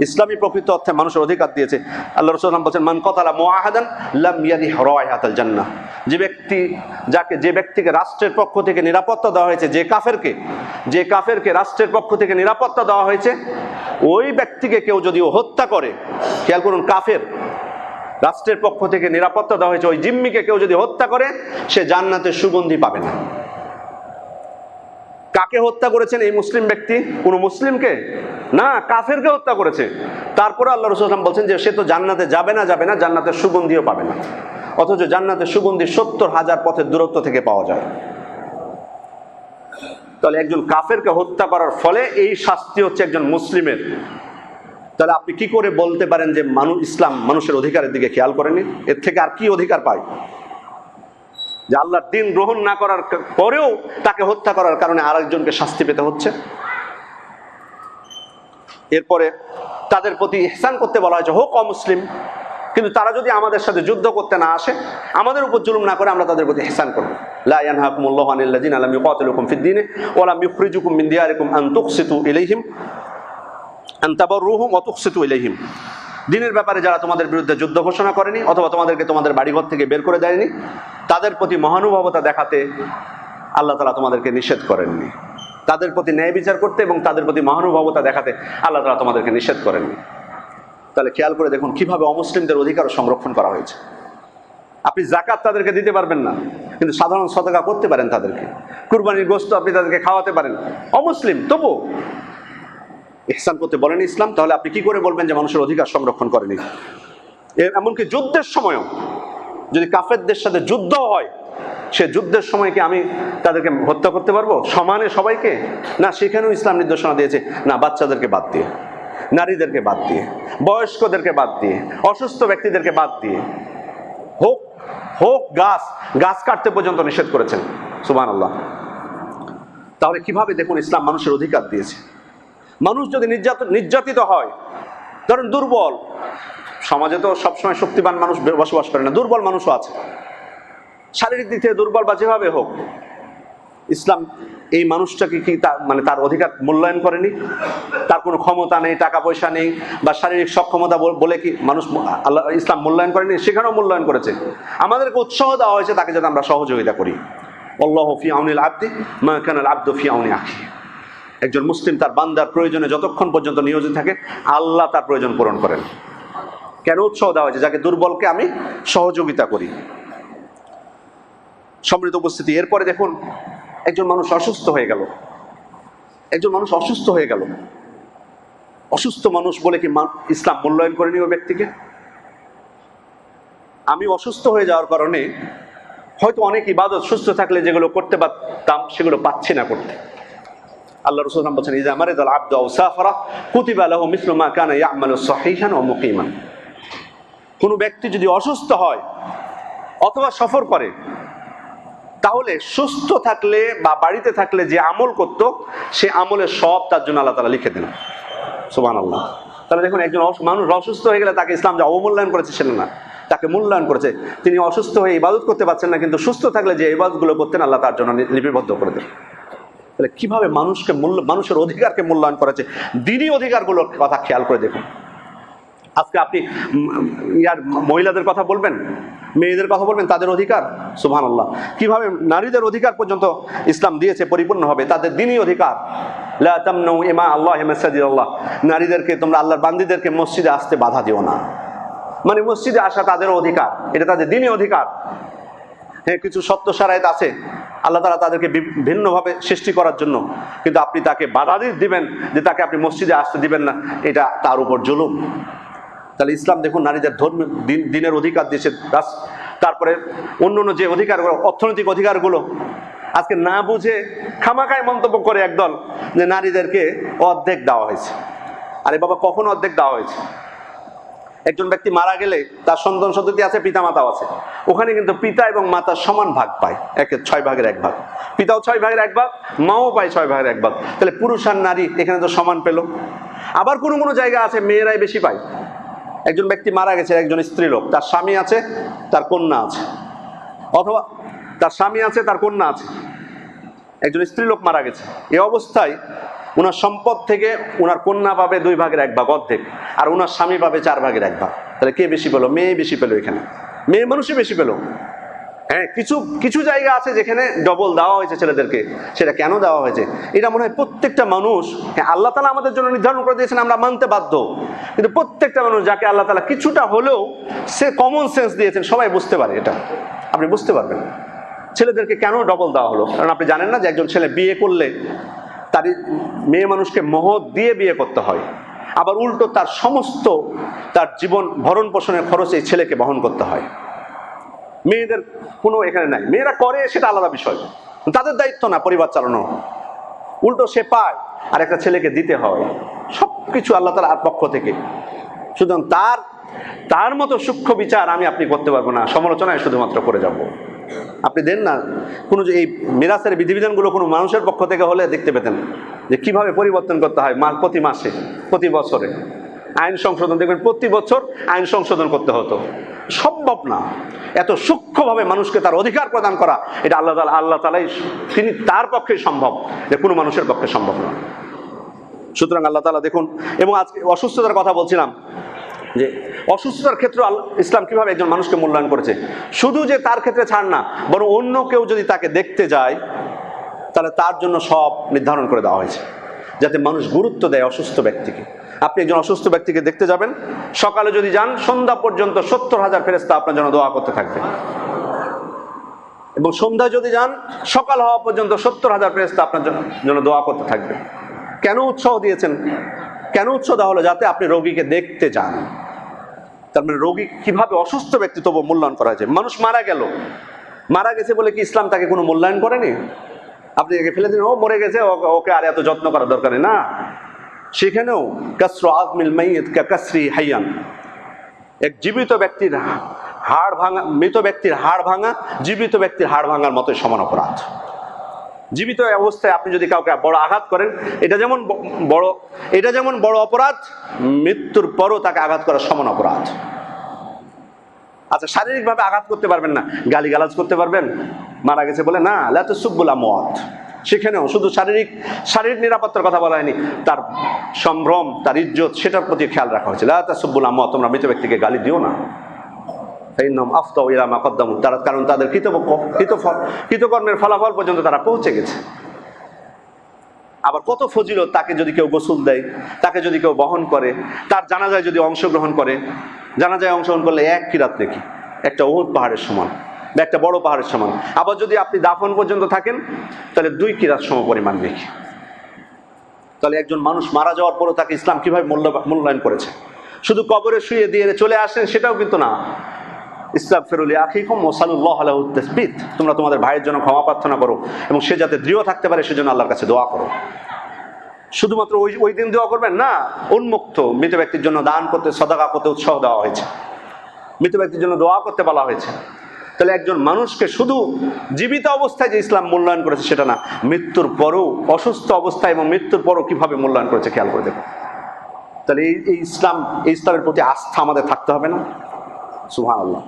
ইসলামী প্রকৃত অর্থে মানুষের অধিকার দিয়েছে। আল্লাহ রাসূল বলেন মান কাতালা মুআহাদান লাম ইয়ারিহ রায়হাতাল জান্নাহ, যে ব্যক্তিকে রাষ্ট্রের পক্ষ থেকে নিরাপত্তা দেওয়া হয়েছে, যে কাফেরকে রাষ্ট্রের পক্ষ থেকে নিরাপত্তা দেওয়া হয়েছে, ওই ব্যক্তিকে কেউ যদি হত্যা করে, খেয়াল করুন, কাফের রাষ্ট্রের পক্ষ থেকে নিরাপত্তা দেওয়া হয়েছে, ওই জিম্মিকে কেউ যদি হত্যা করে সে জান্নাতের সুগন্ধি পাবে না। কাকে হত্যা করেছেন এই মুসলিম ব্যক্তি? কোন মুসলিমকে না, কাফেরকে হত্যা করেছে। তারপরে আল্লাহ রাসূল বলছেন যে সে তো জান্নাতে যাবে না, জান্নাতের সুগন্ধিও পাবে না। অথচ জান্নাতের সুগন্ধি 70,000 পথের দূরত্ব থেকে পাওয়া যায়। তাহলে একজন কাফেরকে হত্যা করার ফলে এই শাস্তি হচ্ছে একজন মুসলিমের। তাহলে আপনি কি করে বলতে পারেন যে ইসলাম মানুষের অধিকারের দিকে খেয়াল করেনি? এর থেকে আর কি অধিকার পায় যে আল্লাহর দ্বীন গ্রহণ না করার পরেও তাকে হত্যা করার কারণে আরেকজনকে শাস্তি পেতে হচ্ছে? এরপরে তাদের প্রতি ইহসান করতে বলা হয়েছে, হোক অমুসলিম, কিন্তু তারা যদি আমাদের সাথে যুদ্ধ করতে না আসে, আমাদের উপর জুলুম না করে, আমরা তাদের প্রতি ইহসান করব। লা ইয়ানহাকুমুল্লাহু আনিল্লাযিনা লাম ইউকাতিলুকুম ফিদ-দীনি ওয়া লাম ইখরিজুকুম মিন দিয়ারিকুম আন তুকসিতু ইলাইহিম আন তাবাররুহুম ওয়া তুকসিতু ইলাইহিম। দ্বীনের ব্যাপারে যারা তোমাদের বিরুদ্ধে যুদ্ধ ঘোষণা করেনি অথবা তোমাদেরকে তোমাদের বাড়িঘর থেকে বের করে দেয়নি, তাদের প্রতি মহানুভবতা দেখাতে আল্লাহ তাআলা তোমাদেরকে নিষেধ করেননি। তাদের প্রতি ন্যায় বিচার করতে এবং তাদের প্রতি মহানুভবতা দেখাতে আল্লাহ তাআলা তোমাদেরকে নিষেধ করেননি। তাহলে খেয়াল করে দেখুন কিভাবে অমুসলিমদের অধিকার সংরক্ষণ করা হয়েছে। আপনি যাকাত তাদেরকে দিতে পারবেন না, কিন্তু সাধারণ সদকা করতে পারেন তাদেরকে। কুরবানির গোশত আপনি তাদেরকে খাওয়াতে পারেন, অমুসলিম তবু ইহসান করতে বলেন ইসলাম। তাহলে আপনি কি করে বলবেন যে মানুষের অধিকার সংরক্ষণ করেনি? এমনকি যুদ্ধের সময়ও যদি কাফেরদের সাথে যুদ্ধ হয়, সে যুদ্ধের সময় কি আমি তাদেরকে হত্যা করতে পারবো সমানে সবাইকে? না, সেখানেও ইসলাম নির্দেশনা দিয়েছে, না, বাচ্চাদেরকে বাদ দিয়ে, নারীদেরকে বাদ দিয়ে, বয়স্কদেরকে বাদ দিয়ে, অসুস্থ ব্যক্তিদেরকে বাদ দিয়ে, হোক গাছ কাটতে পর্যন্ত নিষেধ করেছেন। সুবহানাল্লাহ। তাহলে কিভাবে দেখুন ইসলাম মানুষের অধিকার দিয়েছে। মানুষ যদি নির্যাতিত হয়, ধরেন দুর্বল, সমাজে তো সবসময় শক্তিবান মানুষ বসবাস করে না, দুর্বল মানুষও আছে, শারীরিক দিক থেকে দুর্বল বা যেভাবে হোক, ইসলাম এই মানুষটাকে কি তার অধিকার মূল্যায়ন করেনি? তার কোনো ক্ষমতা নেই, টাকা পয়সা নেই বা শারীরিক সক্ষমতা বলে কি ইসলাম মূল্যায়ন করেনি? সেখানেও মূল্যায়ন করেছে। আমাদেরকে উৎসাহ দেওয়া হয়েছে তাকে যাতে আমরা সহযোগিতা করি। আল্লাহু ফি আউনিল আবদি মা কানাল আবদু ফি আউনি আখিহি। একজন মুসলিম তার বান্দার প্রয়োজনে যতক্ষণ পর্যন্ত নিয়োজিত থাকে, আল্লাহ তার প্রয়োজন পূরণ করেন। কেন উৎসাহ দেওয়া হয়েছে? যাকে দুর্বলকে আমি সহযোগিতা করি। সম্মিলিত উপস্থিতি। এরপরে দেখুন একজন মানুষ অসুস্থ হয়ে গেল, অসুস্থ মানুষ বলে কি ইসলাম মূল্যায়ন করেনি ওই ব্যক্তিকে? আমি অসুস্থ হয়ে যাওয়ার কারণে হয়তো অনেক ইবাদত সুস্থ থাকলে যেগুলো করতে পারতাম সেগুলো পাচ্ছি না করতে। আল্লাহ রাসূল বলেছেন ইযা মারিদাল আবদু আও সাফারা কুতিবা লাহু মিসলু মা কানা ইয়ামালু সাহিহান ওয়া মুকিমান। কোন ব্যক্তি যদি অসুস্থ হয় অথবা সফর করে, তাহলে সুস্থ থাকলে বা বাড়িতে থাকলে যে আমল করত, সে আমলের সব তার জন্য আল্লাহ তাআলা লিখে দেন। সুবহানাল্লাহ। তাহলে দেখুন একজন মানুষ অসুস্থ হয়ে গেলে তাকে ইসলাম যে অবমূল্যায়ন করেছে সেটা না, তাকে মূল্যায়ন করেছে। তিনি অসুস্থ হয়ে ইবাদত করতে পারছেন না, কিন্তু সুস্থ থাকলে যে ইবাদতগুলো করতেন আল্লাহ তার জন্য লিপিবদ্ধ করে দেন। তাহলে কিভাবে মানুষের অধিকারকে মূল্যায়ন করেছে। দিনই অধিকারগুলোর কথা খেয়াল করে দেখুন। আজকে আপনি মহিলাদের কথা বলবেন, মেয়েদের কথা বলবেন, তাদের অধিকার, সুবহানাল্লাহ, কিভাবে নারীদের অধিকার পর্যন্ত ইসলাম দিয়েছে পরিপূর্ণ হবে, তাদের দিনই অধিকার। লা তামনু ইমা আল্লাহ মাসাজিদাল্লাহ, নারীদেরকে, তোমরা আল্লাহর বান্দীদেরকে মসজিদে আসতে বাধা দিও না। মানে মসজিদে আসা তাদের অধিকার, এটা তাদের দিনই অধিকার। হ্যাঁ, কিছু সত্য শারায়েত আছে আল্লাহ তাআলা তাদেরকে ভিন্নভাবে সৃষ্টি করার জন্য, কিন্তু আপনি তাকে বাধা দিবেন যে তাকে আপনি মসজিদে আসতে দিবেন না, এটা তার উপর জুলুম। তাহলে ইসলাম দেখুন নারীদের দিনের অধিকার দিয়েছে। তারপরে অন্য যে অধিকারগুলো, অর্থনৈতিক অধিকারগুলো আজকে না বুঝে খামাখায় মন্তব্য করে একদল যে নারীদেরকে অর্ধেক দেওয়া হয়েছে। আরে বাবা, কখন অর্ধেক দেওয়া হয়েছে? একজন ব্যক্তি মারা গেলে তার সন্তান সন্ততি আছে, পিতা মাতাও আছে, ওখানে কিন্তু পিতা এবং মাতার সমান ভাগ পায়, 6/1 পিতাও 6/1 মাও পায় 6/1। তাহলে পুরুষ আর নারী এখানে তো সমান পেল। আবার কোনো কোনো জায়গা আছে মেয়েরাই বেশি পায়। একজন ব্যক্তি মারা গেছে, একজন স্ত্রী লোক, তার স্বামী আছে, তার কন্যা আছে, অথবা তার স্বামী আছে, তার কন্যা আছে, একজন স্ত্রী লোক মারা গেছে। এই অবস্থায় উনার সম্পদ থেকে উনার কন্যা পাবে 2/1 অর্ধেক, আর উনার স্বামী পাবে 4/1। তাহলে কে বেশি পেল? মেয়ে বেশি পেল। এখানে মেয়ে মানুষই বেশি পেল। হ্যাঁ, কিছু জায়গা আছে যেখানে ডবল দেওয়া হয়েছে ছেলেদেরকে। সেটা কেন দেওয়া হয়েছে? এটা মনে হয় প্রত্যেকটা মানুষ, হ্যাঁ আল্লাহ তাআলা আমাদের জন্য নির্ধারণ করে দিয়েছেন, আমরা মানতে বাধ্য, কিন্তু প্রত্যেকটা মানুষ যাকে আল্লাহ তাআলা কিছুটা হলেও সে কমন সেন্স দিয়েছেন, সবাই বুঝতে পারে। এটা আপনি বুঝতে পারবেন ছেলেদেরকে কেন ডবল দেওয়া হলো। কারণ আপনি জানেন না যে একজন ছেলে বিয়ে করলে তার মেয়ে মানুষকে মহর দিয়ে বিয়ে করতে হয়, আবার উল্টো তার সমস্ত তার জীবন ভরণ পোষণের খরচ এই ছেলেকে বহন করতে হয়। মেয়েদের কোনো এখানে নাই, মেয়েরা করে সেটা আলাদা বিষয়, তাদের দায়িত্ব না পরিবার চালানো, উল্টো সে পায় আর একটা ছেলেকে দিতে হয় সবকিছু আল্লাহ তাআলার পক্ষ থেকে। সুতরাং তার মতো সূক্ষ্ম বিচার আমি আপনি করতে পারবো না, সমালোচনায় শুধুমাত্র করে যাব। আপনি দেন না কোনো যে এই মিরাসের বিধিবিধানগুলো কোনো মানুষের পক্ষ থেকে হলে দেখতে পেতেন যে কিভাবে পরিবর্তন করতে হয় প্রতি মাসে, প্রতি বছরে আইন সংশোধন। দেখবেন প্রতি বছর আইন সংশোধন করতে হতো। সম্ভব না এত সূক্ষ্মভাবে মানুষকে তার অধিকার প্রদান করা। এটা আল্লাহ তাআলাই, তিনি তার পক্ষে সম্ভব, যে কোনো মানুষের পক্ষে সম্ভব না। সুতরাং আল্লাহ তাআলা দেখুন, এবং আজকে অসুস্থতার কথা বলছিলাম, যে অসুস্থতার ক্ষেত্রে ইসলাম কিভাবে একজন মানুষকে মূল্যায়ন করেছে। শুধু যে তার ক্ষেত্রে ছাড় না, বরং অন্য কেউ যদি তাকে দেখতে যায় তাহলে তার জন্য সব নির্ধারণ করে দেওয়া হয়েছে, যাতে মানুষ গুরুত্ব দেয় অসুস্থ ব্যক্তিকে। আপনি একজন অসুস্থ ব্যক্তিকে দেখতে যাবেন, সকালে যদি যান সন্ধ্যা পর্যন্ত 70,000 ফেরেশতা আপনার জন্য দোয়া করতে থাকবে, এবং সন্ধ্যায় যদি যান সকাল হওয়া পর্যন্ত 70,000 ফেরেশতা আপনার জন্য দোয়া করতে থাকবে। কেন উৎসাহ দিয়েছেন? কেন উৎসাহ দেওয়া হলো? যাতে আপনি রোগীকে দেখতে যান। তার মানে রোগী কিভাবে অসুস্থ ব্যক্তি তবু মূল্যায়ন করা হয়েছে। মানুষ মারা গেছে বলে কি ইসলাম তাকে কোনো মূল্যায়ন করেনি? আপনি একে ফেলে দিন, ও মরে গেছে, ওকে আর এত যত্ন করার দরকার নেই। না, সেখানেও কাসরু আযমিল মাইয়িত কাসরি হাইয়ান, এক জীবিত ব্যক্তির হাড় ভাঙা, মৃত ব্যক্তির হাড় ভাঙা জীবিত ব্যক্তির হাড় ভাঙার মতোই সমান অপরাধ। জীবিত অবস্থায় আপনি যদি কাউকে বড় আঘাত করেন, এটা যেমন বড় অপরাধ, মৃত্যুর পরও তাকে আঘাত করার সমান অপরাধ। আচ্ছা, শারীরিকভাবে আঘাত করতে পারবেন না, গালিগালাজ করতে পারবেন মারা গেছে বলে? না, লা তাসুব্বুল আমওয়াত। সেখানেও শুধু শারীরিক নিরাপত্তার কথা বলা হয়নি, তার সম্ভ্রম, তার ইজ্জত, সেটার প্রতি খেয়াল রাখা হয়েছে। লা তাসুব্বুল আমওয়াত, তোমরা মৃত ব্যক্তিকে গালি দিও না। কারণ তাদের কৃতকর্মের ফলাফল পর্যন্ত তারা পৌঁছে গেছে। আবার কত ফজিলত, তাকে যদি কেউ গোসল দেয়, তাকে যদি কেউ বহন করে, তার জানাজায় যদি অংশগ্রহণ করে, জানাজায় অংশগ্রহণ করলে 1 কিরাত নেকি, একটা উহুদ পাহাড়ের সমান বা একটা বড় পাহাড়ের সমান। আবার যদি আপনি দাফন পর্যন্ত থাকেন তাহলে 2 কিরাত সম পরিমাণ নেকি। তাহলে একজন মানুষ মারা যাওয়ার পরও তাকে ইসলাম কিভাবে মূল্যায়ন করেছে। শুধু কবরে শুয়ে দিয়ে চলে আসেন সেটাও কিন্তু না। ইস্তাগফিরু লিআখিকুম ওয়াসাল্লাল্লাহু আলাইহি তাসবিত, তোমরা তোমাদের ভাইয়ের জন্য ক্ষমা প্রার্থনা করো এবং সে যাতে দৃঢ় থাকতে পারে সেজন্য আল্লাহর কাছে দোয়া করো। শুধুমাত্র ওই দিন দোয়া করবেন না, উন্মুক্ত মৃত ব্যক্তির জন্য দান করতে, সাদাকা করতে উৎসাহ দেওয়া হয়েছে, মৃত ব্যক্তির জন্য দোয়া করতে বলা হয়েছে। তাহলে একজন মানুষকে শুধু জীবিত অবস্থায় যে ইসলাম মূল্যায়ন করেছে সেটা না, মৃত্যুর পরও, অসুস্থ অবস্থায় এবং মৃত্যুর পরও কিভাবে মূল্যায়ন করেছে খেয়াল করে দেখুন। তাহলে এই ইসলামের প্রতি আস্থা আমাদের থাকতে হবে না? সুবহানাল্লাহ,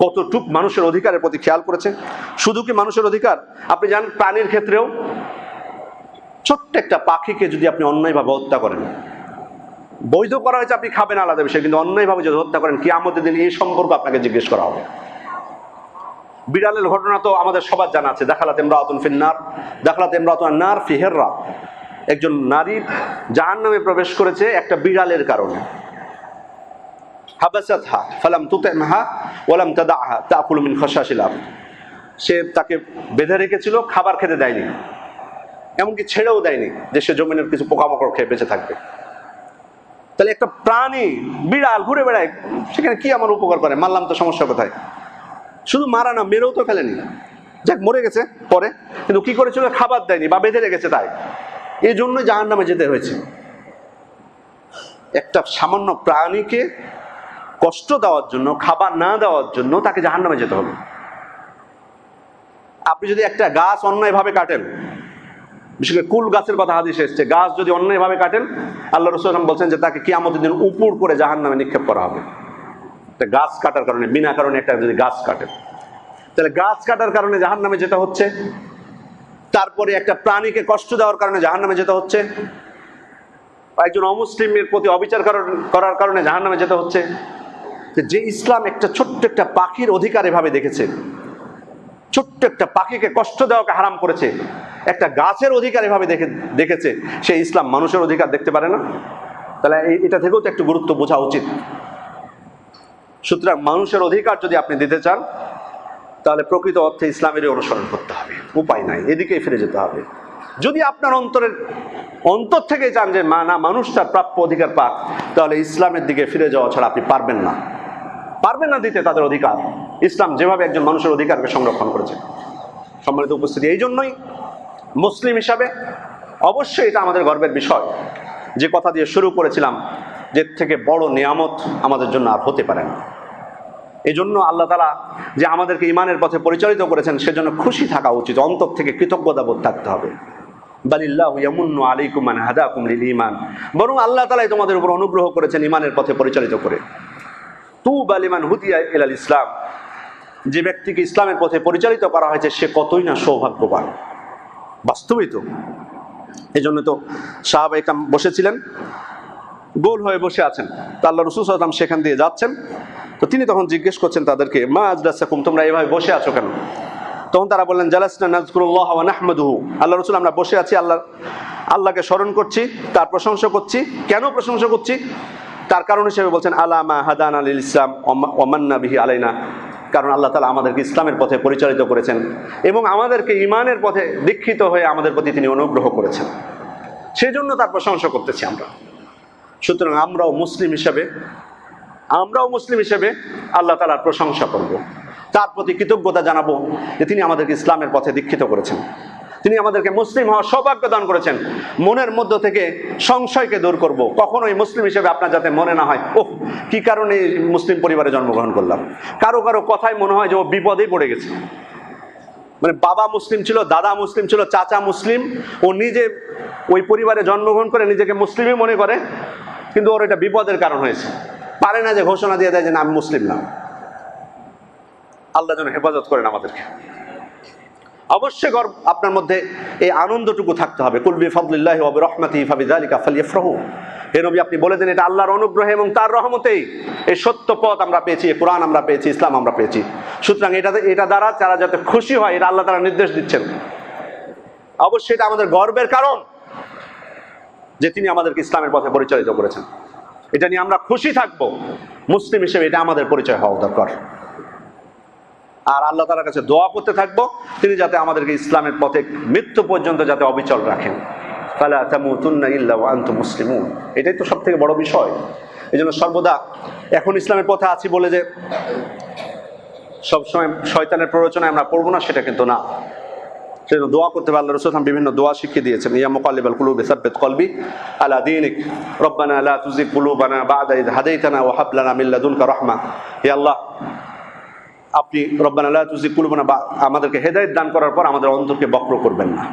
কতটুক মানুষের অধিকারের প্রতি খেয়াল করেছে। শুধু কি মানুষের অধিকার, আপনি জানেন প্রাণীর ক্ষেত্রেও ছোট্ট একটা পাখিকে যদি আপনি অন্যায়ভাবে হত্যা করেন, বৈধ করা হয়েছে আপনি খাবেন আলাদা বিষয়, কিন্তু অন্যায়ভাবে যদি হত্যা করেন, কিয়ামতের দিন এই সম্পর্ক আপনাকে জিজ্ঞেস করা হবে। বিড়ালের ঘটনা তো আমাদের সবার জানা আছে। দাখালাত ইমরাতুন ফিন্নার, দাখালাত ইমরাতুন নার ফি হিররা। একজন নারী জাহান্নামে প্রবেশ করেছে একটা বিড়ালের কারণে। হাবাসাতহা ফালাম তুতিমহা ওয়ালাম তাদাহা তাকুলু মিন খাশাশিল আরদ। সে তাকে বেঁধে রেখেছিল, খাবার খেতে দেয়নি, এমনকি ছেড়েও দেয়নি যে সে জমিনের কিছু পোকামাকড় খেয়ে বেঁচে থাকবে। তাহলে একটা প্রাণী বিড়াল ঘুরে বেড়ায়, সেখানে কি আমার উপকার করে? মারলাম তো, সমস্যা কোথায়? শুধু মারা না, মেরেও তো ফেলেনি, যাক মরে গেছে পরে, কিন্তু কি করেছিল? খাবার দেয়নি বা বেঁধে রেখেছে, তাই এই জন্যই জাহান্নামে যেতে হয়েছে। একটা সামান্য প্রাণীকে কষ্ট দেওয়ার জন্য, খাবার না দেওয়ার জন্য তাকে জাহান্নামে যেতে হবে। আপনি যদি একটা গাছ অন্যায়ভাবে কাটেন, বিশেষ করে কুল গাছের কথা হাদিসে এসেছে, গাছ যদি অন্যায়ভাবে কাটেন, আল্লাহ রাসূল সাল্লাল্লাহু আলাইহি ওয়াসাল্লাম বলছেন যে তাকে কিয়ামতের দিন উপর করে জাহান্নামে নিক্ষেপ করা হবে। একটা গাছ কাটার কারণে, বিনা কারণে একটা যদি গাছ কাটেন, তাহলে গাছ কাটার কারণে জাহান্নামে যেতে হচ্ছে। তারপরে একটা প্রাণীকে কষ্ট দেওয়ার কারণে জাহান্নামে যেতে হচ্ছে। একজন অমুসলিমের প্রতি অবিচার করার কারণে জাহান্নামে যেতে হচ্ছে। যে ইসলাম একটা ছোট্ট একটা পাখির অধিকার এভাবে দেখেছে, ছোট্ট একটা পাখিকে কষ্ট দেওয়াকে হারাম করেছে, একটা গাছের অধিকার এভাবে দেখেছে, সেই ইসলাম মানুষের অধিকার দেখতে পারে না? তাহলে এটা থেকেও তো একটু গুরুত্ব বোঝা উচিত। সুতরাং মানুষের অধিকার যদি আপনি দিতে চান, তাহলে প্রকৃত অর্থে ইসলামেরই অনুসরণ করতে হবে, উপায় নাই, এদিকেই ফিরে যেতে হবে। যদি আপনার অন্তর থেকে চান যে না, মানুষ তার প্রাপ্য অধিকার পাক, তাহলে ইসলামের দিকে ফিরে যাওয়া ছাড়া আপনি পারবেন না দিতে তাদের অধিকার। ইসলাম যেভাবে একজন মানুষের অধিকারকে সংরক্ষণ করেছে। সম্মানিত উপস্থিতি, এই জন্যই মুসলিম হিসাবে অবশ্যই এটা আমাদের গর্বের বিষয়। যে কথা দিয়ে শুরু করেছিলাম, যে থেকে বড় নিয়ামত আমাদের জন্য আর হতে পারে না। এই জন্য আল্লাহ তাআলা যে আমাদেরকে ইমানের পথে পরিচালিত করেছেন, সেজন্য খুশি থাকা উচিত, অন্তর থেকে কৃতজ্ঞতাবোধ থাকতে হবে। বালিল্লাহু ইয়ামুন্নু আলাইকুম মান হাদাকুম লিল ঈমান। বরং আল্লাহ তাআলাই তোমাদের উপর অনুগ্রহ করেছেন ইমানের পথে পরিচালিত করে। তুবা লিমান হুদিয়া ইলাল ইসলাম। যে ব্যক্তিকে ইসলামের পথে পরিচালিত করা হয়েছে, সে কতই না সৌভাগ্যবান। বাস্তবিক তো এই জন্য তো সাহাবায়ে কেরাম বসেছিলেন, গোল হয়ে বসে আছেন, তা আল্লাহ রাসূল সাল্লাল্লাহু আলাইহি ওয়াসাল্লাম সেখান দিয়ে যাচ্ছেন। তো তিনি তখন জিজ্ঞেস করছেন তাদেরকে, মা আজলাসাকুম, তোমরা এইভাবে বসে আছো কেন? তখন তারা বললেন, জালাসনা নাযকুরুল্লাহ ওয়া নাহমাদুহু। আল্লাহ রাসূল, আমরা বসে আছি, আল্লাহকে স্মরণ করছি, তার প্রশংসা করছি। কেন প্রশংসা করছি? তার কারণ হিসেবে বলছেন, আলা মা হাদানা লিল ইসলাম ওয়া মান্না বিহি আলাইনা। কারণ আল্লাহ তাআলা আমাদেরকে ইসলামের পথে পরিচালিত করেছেন এবং আমাদেরকে ঈমানের পথে দীক্ষিত হয়ে আমাদের প্রতি তিনি অনুগ্রহ করেছেন, সেজন্য তার প্রশংসা করতেছি আমরা। সুতরাং আমরাও মুসলিম হিসেবে আল্লাহ তাআলার প্রশংসা করব, তার প্রতি কৃতজ্ঞতা জানাবো যে তিনি আমাদেরকে ইসলামের পথে দীক্ষিত করেছেন, তিনি আমাদেরকে মুসলিম হওয়ার সৌভাগ্য দান করেছেন। মনের মধ্য থেকে সংশয়কে দূর করব। কখনোই মুসলিম হিসেবে আপনার যাতে মনে না হয়, ওহ, কি কারণে মুসলিম পরিবারে জন্মগ্রহণ করলাম। কারো কথায় মনে হয় যে ও বিপদেই পড়ে গেছে। মানে বাবা মুসলিম ছিল, দাদা মুসলিম ছিল, চাচা মুসলিম, ও নিজে ওই পরিবারে জন্মগ্রহণ করে নিজেকে মুসলিমই মনে করে, কিন্তু ওর এটা বিপদের কারণ হয়েছে। পারে না যে ঘোষণা দিয়ে দেয় যে না, আমি মুসলিম না। আল্লাহ যেন হেফাজত করেন আমাদেরকে। অবশ্যই আপনার মধ্যে এই আনন্দটুকু থাকতে হবে। কুল বিফাদলিল্লাহি ওয়া বিরহমাতিহি ফাবিযালিকা ফালইফরাহু। হে নবী, আপনি বলে দেন এটা আল্লাহর অনুগ্রহে এবং তার রহমতেই এই সত্য পথ আমরা পেয়েছি, এই কোরআন আমরা পেয়েছি, ইসলাম আমরা পেয়েছি। সুতরাং এটা দ্বারা তারা যাতে খুশি হয়, এটা আল্লাহ তাআলা নির্দেশ দিচ্ছেন। অবশ্যই এটা আমাদের গর্বের কারণ যে তিনি আমাদেরকে ইসলামের পথে পরিচালিত করেছেন। এটা নিয়ে আমরা খুশি থাকবো। মুসলিম হিসেবে এটা আমাদের পরিচয় হওয়া দরকার। আর আল্লাহ তাআলার কাছে দোয়া করতে থাকবো, তিনি যাতে আমাদেরকে ইসলামের পথে মৃত্যু পর্যন্ত যাতে অবিচল রাখেন। ফালা তামুতুন্না ইল্লা ওয়া আনতুম মুসলিমুন। এটাই তো সব থেকে বড় বিষয়। এই জন্য সর্বদা এখন ইসলামের পথে আছি বলে যে সবসময় শয়তানের প্ররোচনায় আমরা পড়বো না, সেটা কিন্তু না। সেজন্য দোয়া করতে হবে। আল্লাহ রাসূল সাল্লাল্লাহু আলাইহি ওয়াসাল্লাম বিভিন্ন দোয়া শিখিয়ে দিয়েছেন। ইয়া মুকাল্লিবাল কুলুবি সাব্বিত কলবি আলা দীনিক, রব্বানা লা তুযিগ কুলুবানা বা'দা ইয হাদাইতানা ওয়া হাব লানা মিন লাদুনকা রাহমা। হে আল্লাহ, আপনি রব্বানা লা তুযিগ কুলুবানা, আমাদেরকে হেদায়েত দান করার পর আমাদের অন্তরকে বক্র করবেন না।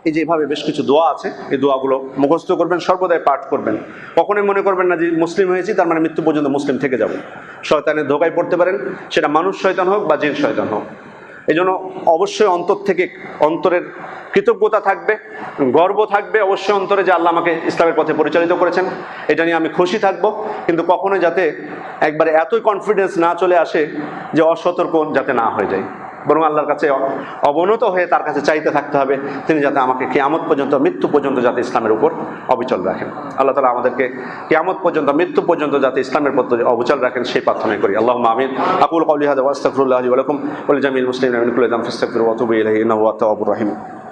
এই যে এভাবে বেশ কিছু দোয়া আছে, এই দোয়াগুলো মুখস্থ করবেন, সর্বদাই পাঠ করবেন। কখনোই মনে করবেন না যে মুসলিম হয়েছি তার মানে মৃত্যু পর্যন্ত মুসলিম থেকে যাব। শয়তানের ধোকায় পড়তে পারেন, সেটা মানুষ শয়তান হোক বা জিন শয়তান হোক। এই জন্য অবশ্যই অন্তর থেকে, অন্তরের কৃতজ্ঞতা থাকবে, গর্ব থাকবে অবশ্যই অন্তরে যে আল্লাহ আমাকে ইসলামের পথে পরিচালিত করেছেন, এটা নিয়ে আমি খুশি থাকব। কিন্তু কখনো যাতে একবারে এতই কনফিডেন্স না চলে আসে যে অসতর্ক যাতে না হয়ে যায়, বরং আল্লাহর কাছে অবনত হয়ে তার কাছে চাইতে থাকতে হবে তিনি যাতে আমাকে কিয়ামত পর্যন্ত, মৃত্যু পর্যন্ত যাতে ইসলামের উপর অবিচল রাখেন। আল্লাহ তাআলা আমাদেরকে কিয়ামত পর্যন্ত, মৃত্যু পর্যন্ত যাতে ইসলামের পথে অবিচল রাখেন সেই প্রার্থনা করি। আল্লাহুম্মা আমিন। আকুলু কাওলি হাযা ওয়া আস্তাগফিরুল্লাহ লি ওয়া লাকুম ওয়া লিজামিল মুসলিমিনা মিন কুল্লি যামবিন ফাস্তাগফিরুহু ওয়া তুবু ইলাইহি ইন্নাহু হুয়াত তাওয়াবুর রহিম।